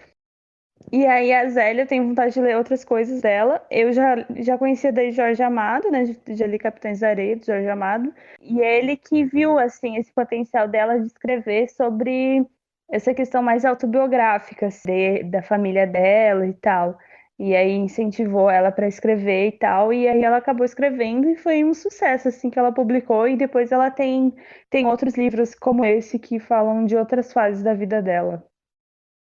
E aí a Zélia, eu tenho vontade de ler outras coisas dela. Eu já conhecia desde Jorge Amado, né? Já li Capitães da Areia, de Jorge Amado. E é ele que viu, assim, esse potencial dela de escrever sobre essa questão mais autobiográfica, assim, da família dela e tal. E aí incentivou ela para escrever e tal. E aí ela acabou escrevendo e foi um sucesso, assim, que ela publicou. E depois ela tem outros livros como esse que falam de outras fases da vida dela.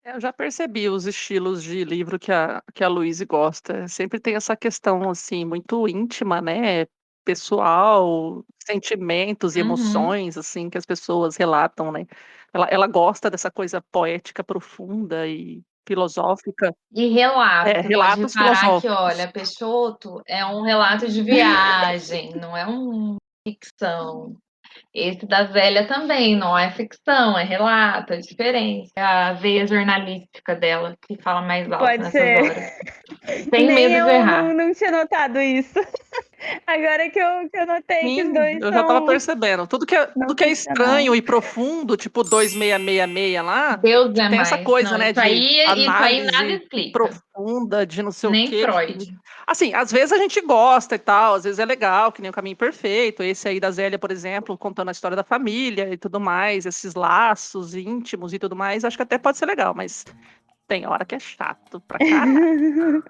Eu já percebi os estilos de livro que a Luíse gosta. Sempre tem essa questão, assim, muito íntima, né, pessoal, sentimentos e Uhum. emoções, assim, que as pessoas relatam, né. Ela gosta dessa coisa poética profunda e filosófica. E relato, pode Relatos reparar que, filosóficos. olha, Peixoto é um relato de viagem, não é ficção. Esse da Zélia também, não é ficção, é relato, é diferente. É a veia jornalística dela que fala mais alto Pode nessas ser. horas, sem Nem medo de eu errar. não tinha notado isso. Agora que eu notei que os Sim, dois eu já estava são. percebendo. Tudo Não que é estranho ficcionais. e profundo, tipo 2666 lá, Deus que é tem essa mais. coisa, Não, né, de isso aí nada análise explica, profunda, de não sei o nem quê, Freud. assim, às vezes a gente gosta e tal, às vezes é legal, que nem o Caminho Perfeito, esse aí da Zélia, por exemplo, contando a história da família e tudo mais, esses laços íntimos e tudo mais, acho que até pode ser legal, mas tem hora que é chato pra caralho.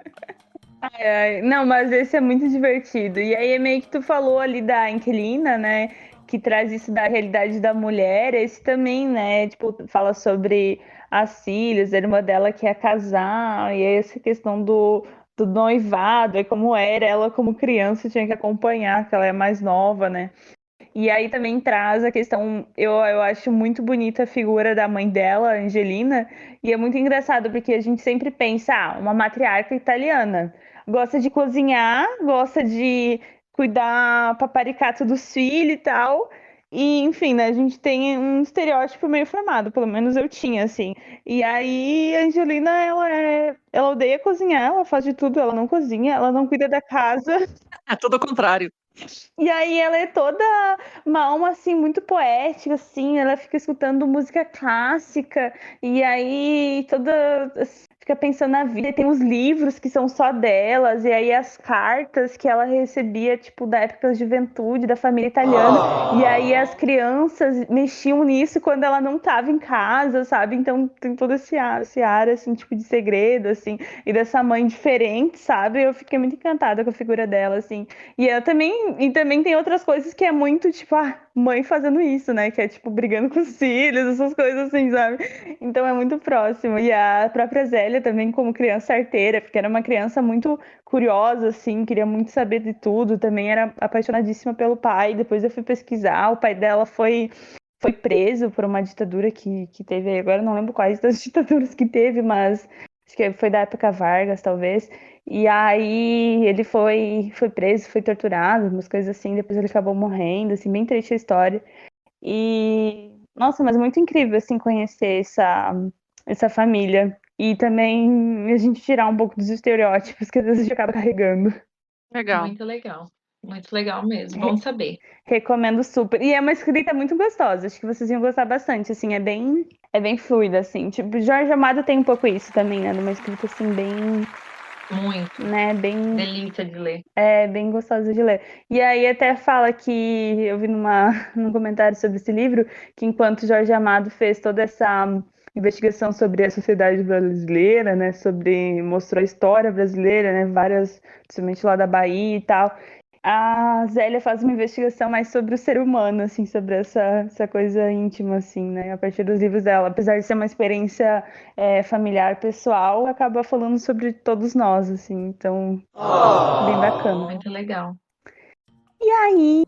Não, mas esse é muito divertido. E aí é meio que tu falou ali da Inquilina, né? Que traz isso da realidade da mulher. Esse também, né? Tipo, fala sobre as filhas, a irmã dela que ia casar, e aí essa questão do noivado, e como era, ela como criança tinha que acompanhar, que ela é mais nova, né? E aí também traz a questão, eu acho muito bonita a figura da mãe dela, Angelina, e é muito engraçado porque a gente sempre pensa, uma matriarca italiana, gosta de cozinhar, gosta de cuidar paparicato dos filhos e tal, e enfim, né, a gente tem um estereótipo meio formado, pelo menos eu tinha, assim. E aí a Angelina, ela odeia cozinhar, ela faz de tudo, ela não cozinha, ela não cuida da casa. É tudo ao contrário. E aí ela é toda uma alma assim muito poética assim, ela fica escutando música clássica e aí toda fica pensando na vida, e tem os livros que são só delas e aí as cartas que ela recebia tipo da época da juventude, da família italiana, e aí as crianças mexiam nisso quando ela não estava em casa, sabe? Então tem todo esse ar assim, tipo de segredo assim, e dessa mãe diferente, sabe? Eu fiquei muito encantada com a figura dela assim. E também tem outras coisas que é muito, tipo, mãe fazendo isso, né? Que é, tipo, brigando com os filhos, essas coisas assim, sabe? Então é muito próximo. E a própria Zélia também, como criança arteira, porque era uma criança muito curiosa, assim, queria muito saber de tudo, também era apaixonadíssima pelo pai. Depois eu fui pesquisar, o pai dela foi preso por uma ditadura que teve aí. Agora eu não lembro quais das ditaduras que teve, mas acho que foi da época Vargas, talvez. E aí ele foi preso, foi torturado, umas coisas assim, depois ele acabou morrendo, assim, bem triste a história. E, nossa, mas muito incrível, assim, conhecer essa família. E também a gente tirar um pouco dos estereótipos que às vezes a gente acaba carregando. Legal. Muito legal. Muito legal mesmo. Bom saber. Recomendo super. E é uma escrita muito gostosa, acho que vocês iam gostar bastante, assim, é bem fluida, assim. Tipo, Jorge Amado tem um pouco isso também, né? De uma escrita, assim, bem, Muito. né, bem... Delícia de ler. É bem gostosa de ler. E aí até fala que, eu vi num comentário sobre esse livro, que enquanto Jorge Amado fez toda essa investigação sobre a sociedade brasileira, né, mostrou a história brasileira, né, várias, principalmente lá da Bahia e tal, a Zélia faz uma investigação mais sobre o ser humano, assim, sobre essa coisa íntima, assim, né, a partir dos livros dela. Apesar de ser uma experiência familiar, pessoal, acaba falando sobre todos nós, assim, então, bem bacana. Muito legal. E aí,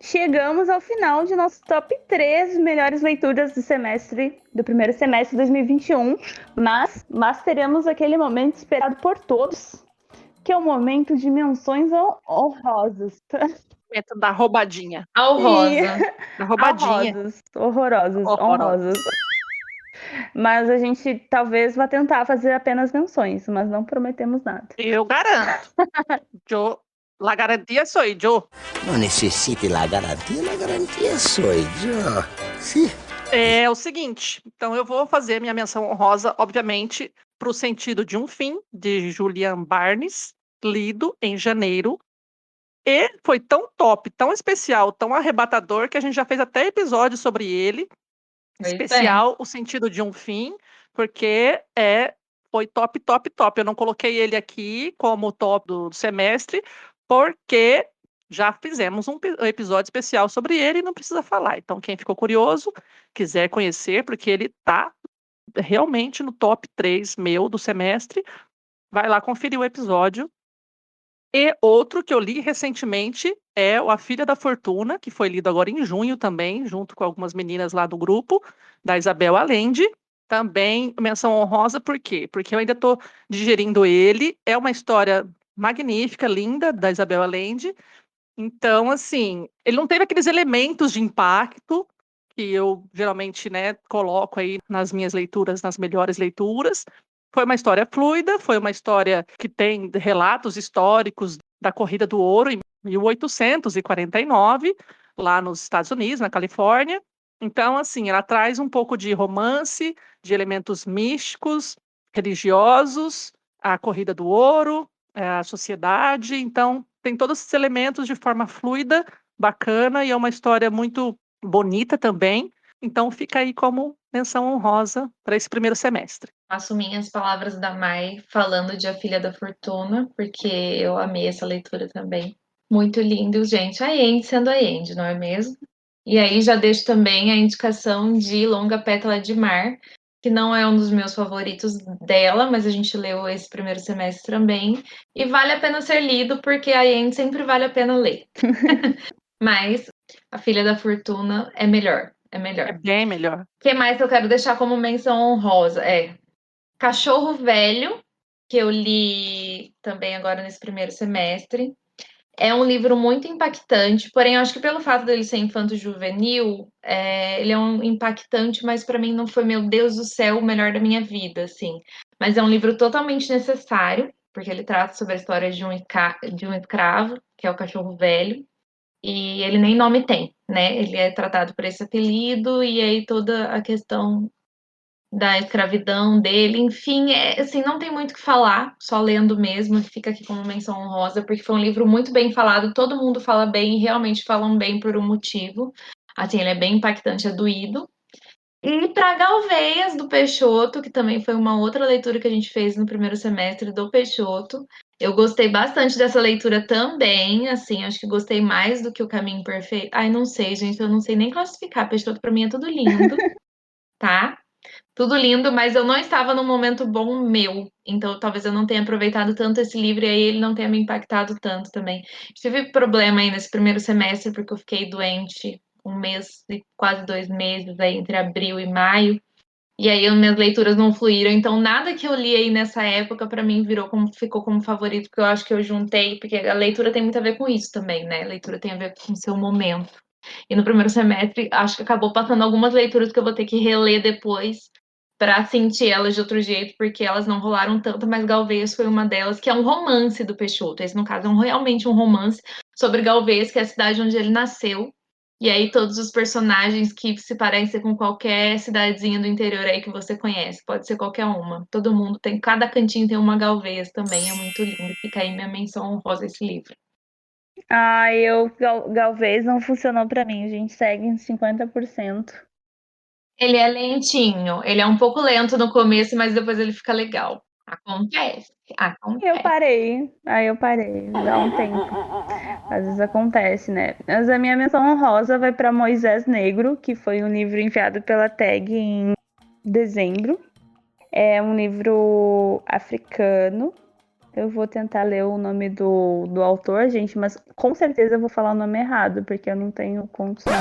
chegamos ao final de nosso top 3 melhores leituras do primeiro semestre de 2021, mas teremos aquele momento esperado por todos, que é o momento de menções honrosas. Momento da roubadinha. Ao rosa. Da roubadinha. Horrorosas, honrosas. Mas a gente talvez vá tentar fazer apenas menções, mas não prometemos nada. Eu garanto. La garantia soy yo. No necessite la garantia soy yo. Sim. É o seguinte, então eu vou fazer minha menção honrosa, obviamente, para O Sentido de um Fim, de Julian Barnes, lido em janeiro. E foi tão top, tão especial, tão arrebatador, que a gente já fez até episódio sobre ele. Pois Especial, O Sentido de um Fim, porque foi top, top, top. Eu não coloquei ele aqui como top do semestre, porque já fizemos um episódio especial sobre ele e não precisa falar. Então, quem ficou curioso, quiser conhecer, porque ele tá realmente no top 3 meu do semestre, vai lá conferir o episódio. E outro que eu li recentemente é o A Filha da Fortuna, que foi lido agora em junho também, junto com algumas meninas lá do grupo, da Isabel Allende. Também menção honrosa, por quê? Porque eu ainda estou digerindo ele. É uma história magnífica, linda, da Isabel Allende. Então, assim, ele não teve aqueles elementos de impacto que eu geralmente, né, coloco aí nas minhas leituras, nas melhores leituras. Foi uma história fluida, foi uma história que tem relatos históricos da Corrida do Ouro em 1849, lá nos Estados Unidos, na Califórnia. Então, assim, ela traz um pouco de romance, de elementos místicos, religiosos, a Corrida do Ouro, a sociedade. Então, tem todos esses elementos de forma fluida, bacana, e é uma história muito bonita também. Então, fica aí como menção honrosa para esse primeiro semestre. Faço minhas palavras da Mai falando de A Filha da Fortuna, porque eu amei essa leitura também. Muito lindo, gente. A Ende sendo a Ende, não é mesmo? E aí já deixo também a indicação de Longa Pétala de Mar, que não é um dos meus favoritos dela, mas a gente leu esse primeiro semestre também. E vale a pena ser lido, porque a Ende sempre vale a pena ler. Mas A Filha da Fortuna é melhor. É melhor. É bem melhor. O que mais eu quero deixar como menção honrosa? Cachorro Velho, que eu li também agora nesse primeiro semestre. É um livro muito impactante, porém, eu acho que pelo fato dele ser infanto-juvenil, ele é um impactante, mas para mim não foi, meu Deus do céu, o melhor da minha vida, assim. Mas é um livro totalmente necessário, porque ele trata sobre a história de um escravo, que é o Cachorro Velho, e ele nem nome tem, né? Ele é tratado por esse apelido, e aí toda a questão da escravidão dele, enfim, assim, não tem muito o que falar, só lendo mesmo, fica aqui como menção honrosa, porque foi um livro muito bem falado, todo mundo fala bem, e realmente falam bem por um motivo, assim, ele é bem impactante, é doído. E para Galveias, do Peixoto, que também foi uma outra leitura que a gente fez no primeiro semestre do Peixoto, eu gostei bastante dessa leitura também, assim, acho que gostei mais do que O Caminho Perfeito. Ai, não sei, gente, eu não sei nem classificar, Peixoto para mim é tudo lindo, tá? Tudo lindo, mas eu não estava num momento bom meu, então talvez eu não tenha aproveitado tanto esse livro e aí ele não tenha me impactado tanto também. Tive problema aí nesse primeiro semestre porque eu fiquei doente um mês e quase 2 meses aí entre abril e maio, E aí minhas leituras não fluíram, então nada que eu li aí nessa época pra mim ficou como favorito, porque eu acho que eu juntei, porque a leitura tem muito a ver com isso também, né? A leitura tem a ver com o seu momento. E no primeiro semestre, acho que acabou passando algumas leituras que eu vou ter que reler depois pra sentir elas de outro jeito, porque elas não rolaram tanto, mas Galvez foi uma delas, que é um romance do Peixoto. Esse, no caso, é realmente um romance sobre Galvez, que é a cidade onde ele nasceu. E aí todos os personagens que se parecem com qualquer cidadezinha do interior aí que você conhece, pode ser qualquer uma. Todo mundo tem, cada cantinho tem uma Galvez também, é muito lindo. Fica aí minha menção honrosa esse livro. Galvez não funcionou pra mim, a gente segue em 50%. Ele é lentinho, ele é um pouco lento no começo, mas depois ele fica legal. Acontece. Aí eu parei, dá um tempo. Às vezes acontece, né? Mas a minha menção honrosa vai para Moisés Negro, que foi um livro enviado pela TAG em dezembro. É um livro africano. Eu vou tentar ler o nome do autor, gente, mas com certeza eu vou falar o nome errado, porque eu não tenho condição.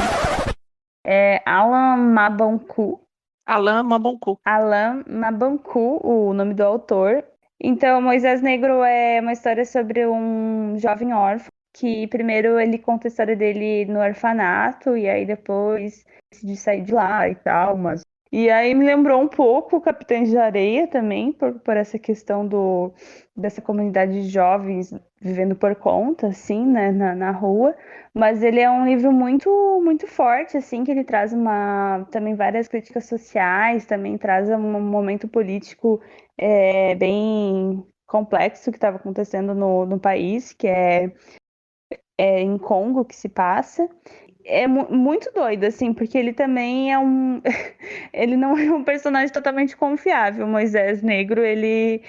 É Alan Mabanku. Alain Mabanku. Alan Mabanku, o nome do autor. Então, Moisés Negro é uma história sobre um jovem órfão que primeiro ele conta a história dele no orfanato e aí depois decide sair de lá e tal, mas... E aí me lembrou um pouco o Capitães de Areia também, por essa questão dessa comunidade de jovens vivendo por conta, assim, né, na rua. Mas ele é um livro muito, muito forte, assim, que ele traz também várias críticas sociais, também traz um momento político bem complexo que estava acontecendo no país, que é em Congo que se passa. É muito doido, assim, porque ele também é ele não é um personagem totalmente confiável. Moisés Negro, ele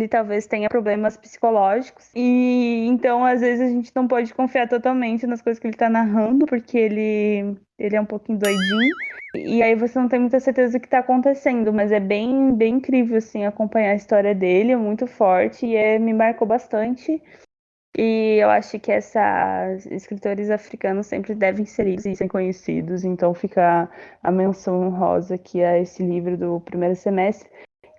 talvez tenha problemas psicológicos. E então, às vezes, a gente não pode confiar totalmente nas coisas que ele tá narrando, porque ele é um pouquinho doidinho. E aí você não tem muita certeza do que tá acontecendo, mas é bem, bem incrível, assim, acompanhar a história dele, é muito forte e me marcou bastante. E eu acho que escritores africanos sempre devem ser lidos e ser conhecidos, então fica a menção honrosa aqui a esse livro do primeiro semestre.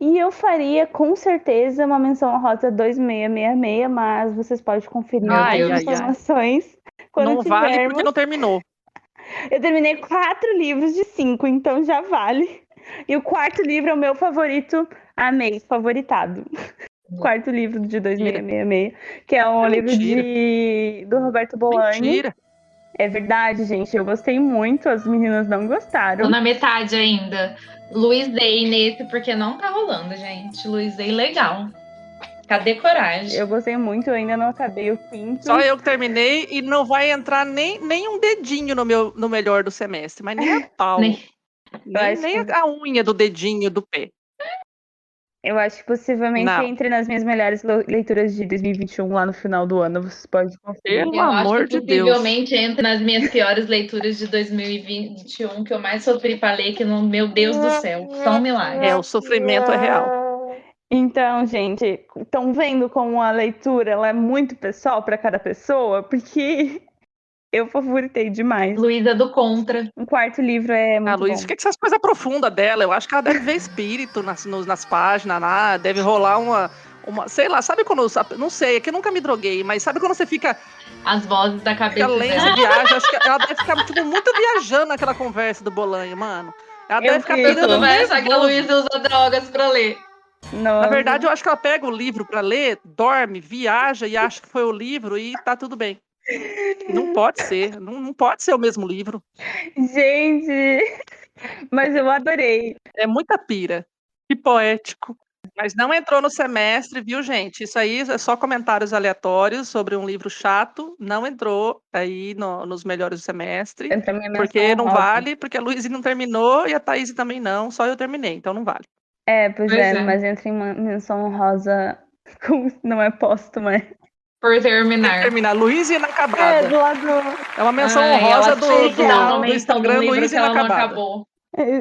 E eu faria com certeza uma menção honrosa 2666, mas vocês podem conferir mais informações quando não tivermos. Vale porque não terminou. Eu terminei 4 livros de 5, então já vale. E o quarto livro é o meu favorito, amei, favoritado. Quarto livro de 2666, que é um livro do Roberto Bolaño. Mentira. É verdade, gente, eu gostei muito, as meninas não gostaram. Tô na metade ainda. Luiz Day nesse, porque não tá rolando, gente. Luiz Day legal. Cadê coragem? Eu gostei muito, eu ainda não acabei o quinto. Só eu que terminei e não vai entrar nem um dedinho no melhor do semestre, mas nem a pau. nem a unha do dedinho do pé. Eu acho que possivelmente entre nas minhas melhores leituras de 2021 lá no final do ano, vocês podem conferir. Pelo amor de Deus. Possivelmente entre nas minhas piores leituras de 2021, que eu mais sofri para ler, que meu Deus do céu, só um milagre. O sofrimento é real. Então, gente, estão vendo como a leitura ela é muito pessoal para cada pessoa? Porque eu favoritei demais. Luísa do Contra. O quarto livro é muito bom. Luísa, o que essas coisas profundas dela? Eu acho que ela deve ver espírito nas páginas, deve rolar uma... Sei lá, sabe quando... Não sei, é que eu nunca me droguei, mas sabe quando você fica... As vozes da cabeça dela. Viaja, acho que ela deve ficar muito viajando naquela conversa do Bolaño, mano. Ela deve ficar pegando conversa que a Luísa usa drogas pra ler. Nossa. Na verdade, eu acho que ela pega o livro pra ler, dorme, viaja e acha que foi o livro e tá tudo bem. Não pode ser, não pode ser o mesmo livro. Gente, mas eu adorei. É muita pira, que poético. Mas não entrou no semestre, viu, gente? Isso aí é só comentários aleatórios sobre um livro chato. Não entrou aí nos melhores do semestre. Porque não vale, porque a Luísa não terminou e a Thaís também não. Só eu terminei, então não vale. Pois é, mas entra em menção honrosa, não é póstuma, por terminar. Luísa Inacabada. Do lado... É uma menção honrosa do Instagram Luísa Inacabada.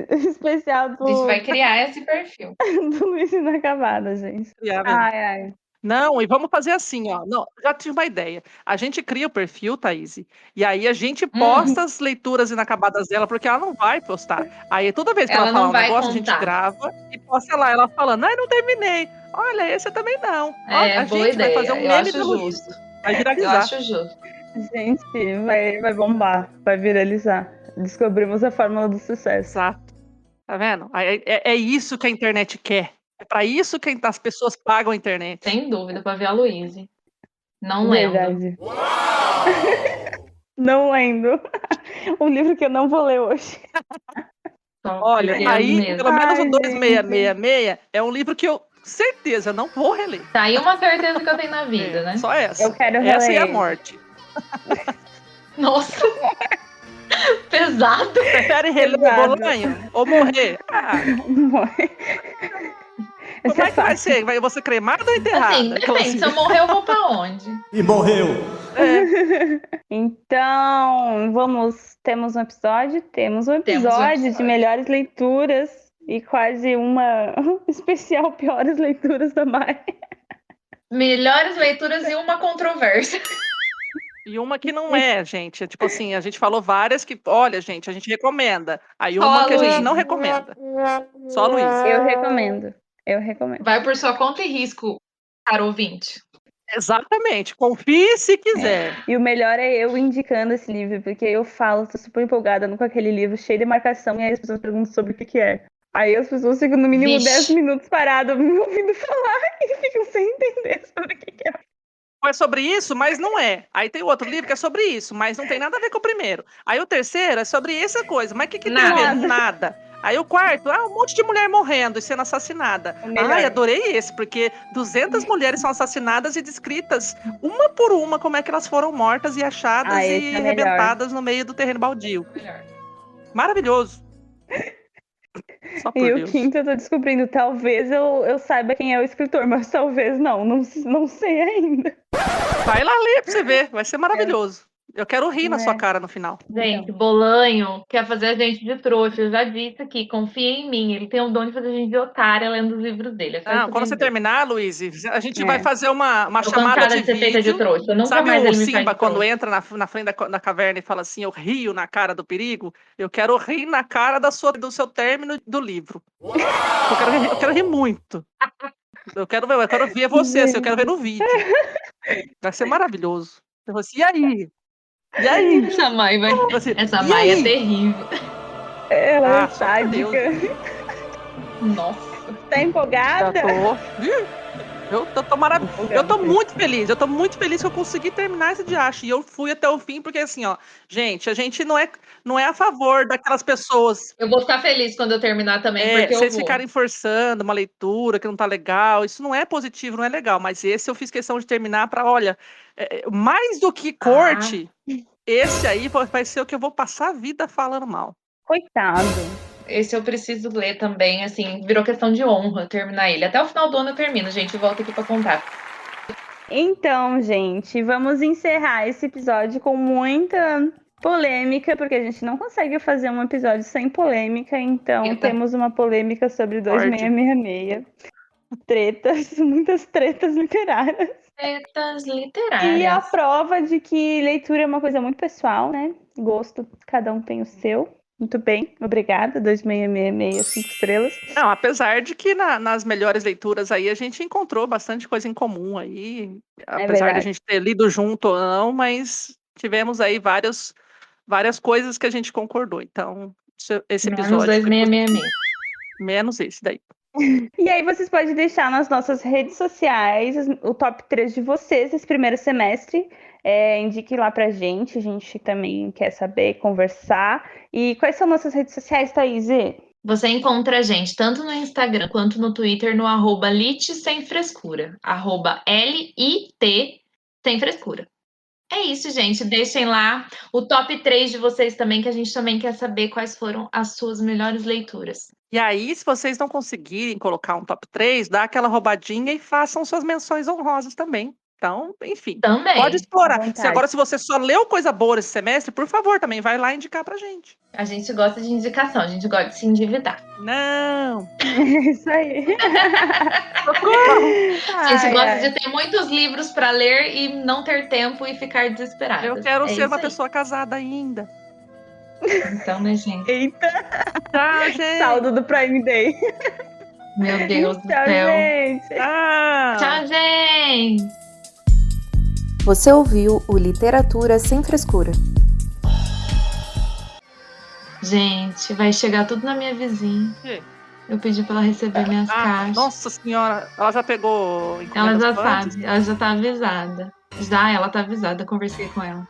Especial do... A gente vai criar esse perfil. do Luísa Inacabada, gente. Ai. Não, e vamos fazer assim, ó. Não, já tive uma ideia. A gente cria o perfil, Thaís, e aí a gente posta as leituras inacabadas dela, porque ela não vai postar. Aí toda vez que ela Ela falar não um vai negócio, a gente contar. grava e posta lá, ela falando, ai, não terminei. Olha, esse eu também não. Ó, É, a boa gente vai fazer ideia. um Eu meme acho do Luiz. justo. Vai Eu viralizar. acho justo. Gente, vai bombar, vai viralizar. Descobrimos a fórmula do sucesso. Exato. Tá vendo? É isso que a internet quer. É pra isso que as pessoas pagam a internet. Sem dúvida, pra ver a Luíse. Não lembro. Verdade. Não lembro. Um livro que eu não vou ler hoje. Só Olha, curioso aí, mesmo. pelo menos o Ai, 2666 é um livro que eu, certeza, não vou reler. Tá aí uma certeza que eu tenho na vida, né? Só essa. Eu quero Essa e reler a ele. morte. Nossa! Pesado! Prefere reler Pesado. Bolanho ou morrer? Ah, Esse como é é que vai fácil. ser? Vai você cremada ou enterrada? Assim, depende. Se eu morrer, eu vou pra onde? E morreu. Então, temos um episódio? Temos um Temos um episódio de episódio. melhores leituras e quase uma especial piores leituras da Mai. Melhores leituras e uma controvérsia. E uma que não é, gente. É tipo assim, a gente falou várias que, olha, gente, a gente recomenda. Aí Só uma a que a gente Luísa. não recomenda. Só a Luísa. Eu recomendo. Eu recomendo. Vai por sua conta e risco, caro ouvinte. Exatamente. Confie se quiser. E o melhor é eu indicando esse livro, porque eu falo, tô super empolgada com aquele livro, cheio de marcação, e aí as pessoas perguntam sobre o que é. Aí as pessoas ficam no mínimo Vixe. 10 minutos paradas me ouvindo falar e ficam sem entender sobre o que é. É sobre isso, mas não é. Aí tem outro livro que é sobre isso, mas não tem nada a ver com o primeiro. Aí o terceiro é sobre essa coisa, mas o que tem a ver? Nada. Nada. Aí o quarto, um monte de mulher morrendo e sendo assassinada. O melhor. Ai, adorei esse, porque 200 mulheres são assassinadas e descritas uma por uma como é que elas foram mortas e achadas Esse e é melhor. arrebentadas no meio do terreno baldio. Maravilhoso. Só por E Deus. o quinto eu tô descobrindo, talvez eu saiba quem é o escritor, mas talvez não sei ainda. Vai lá ler pra você ver, vai ser maravilhoso. Eu quero rir na sua cara no final. Gente, Bolanho quer fazer a gente de trouxa. Eu já disse aqui, confia em mim. Ele tem o dom de fazer a gente de otária lendo os livros dele. É só isso Não, que eu quando tenho você a dizer. terminar, Luiz, a gente É. vai fazer uma Tô chamada cansada de de ser feita de vídeo. trouxa. Nunca Sabe mais o ele me faz Simba de quando trouxa. entra na frente da caverna e fala assim, eu rio na cara do perigo? Eu quero rir na cara do seu término do livro. Eu quero rir muito. Eu quero ver você, assim, eu quero ver no vídeo. Vai ser maravilhoso. Eu vou assim, e aí? E aí? Essa Mai vai. Eu vou assim, Essa e Mai é aí? terrível. Ela é Só por Deus. sádica. Nossa. Tá Já empolgada? tô. Eu tô maravilhoso. Eu tô muito feliz. Eu tô muito feliz que eu consegui terminar esse diacho. E eu fui até o fim, porque assim, ó, gente, a gente não é a favor daquelas pessoas. Eu vou ficar feliz quando eu terminar também, porque eu Vocês vou. ficarem forçando uma leitura que não tá legal. Isso não é positivo, não é legal. Mas esse eu fiz questão de terminar pra, olha, mais do que corte, esse aí vai ser o que eu vou passar a vida falando mal. Coitado. Esse eu preciso ler também, assim, virou questão de honra terminar ele. Até o final do ano eu termino, gente. Volto aqui pra contar. Então, gente, vamos encerrar esse episódio com muita polêmica, porque a gente não consegue fazer um episódio sem polêmica, então Eita. temos uma polêmica sobre 2666. Tretas, muitas tretas literárias. Tretas E a literárias. prova de que leitura é uma coisa muito pessoal, né? Gosto, cada um tem o seu. Muito bem, obrigada. 2666, 5 estrelas. Não, apesar de que nas melhores leituras aí a gente encontrou bastante coisa em comum aí, apesar de a verdade. gente ter lido junto ou não, mas tivemos aí várias coisas que a gente concordou. Então, esse Menos episódio foi 2666. menos esse daí. E aí vocês podem deixar nas nossas redes sociais o top 3 de vocês esse primeiro semestre. Indique lá pra gente, a gente também quer saber, conversar. E quais são nossas redes sociais, Thaís? Você encontra a gente tanto no Instagram quanto no Twitter no @lit sem frescura. @LIT sem frescura. É isso, gente. Deixem lá o top 3 de vocês também, que a gente também quer saber quais foram as suas melhores leituras. E aí, se vocês não conseguirem colocar um top 3, dá aquela roubadinha e façam suas menções honrosas também. Então, enfim. Também. Pode À explorar. vontade. Se você só leu coisa boa esse semestre, por favor, também vai lá indicar pra gente. A gente gosta de indicação, a gente gosta de se endividar. Não! Isso aí. A gente Ai, gosta ai. de ter muitos livros pra ler e não ter tempo e ficar desesperada. Eu quero ser isso uma aí. pessoa casada ainda. Então, né, gente? Eita, Tchau, gente! saldo do Prime Day. Meu Deus do Tchau, céu. gente. Tchau, gente! Você ouviu o Literatura Sem Frescura. Gente, vai chegar tudo na minha vizinha. Que? Eu pedi pra ela receber minhas caixas. Nossa senhora, ela já pegou Ela encomendas já antes? sabe, ela já tá avisada. Ela tá avisada, eu conversei com ela.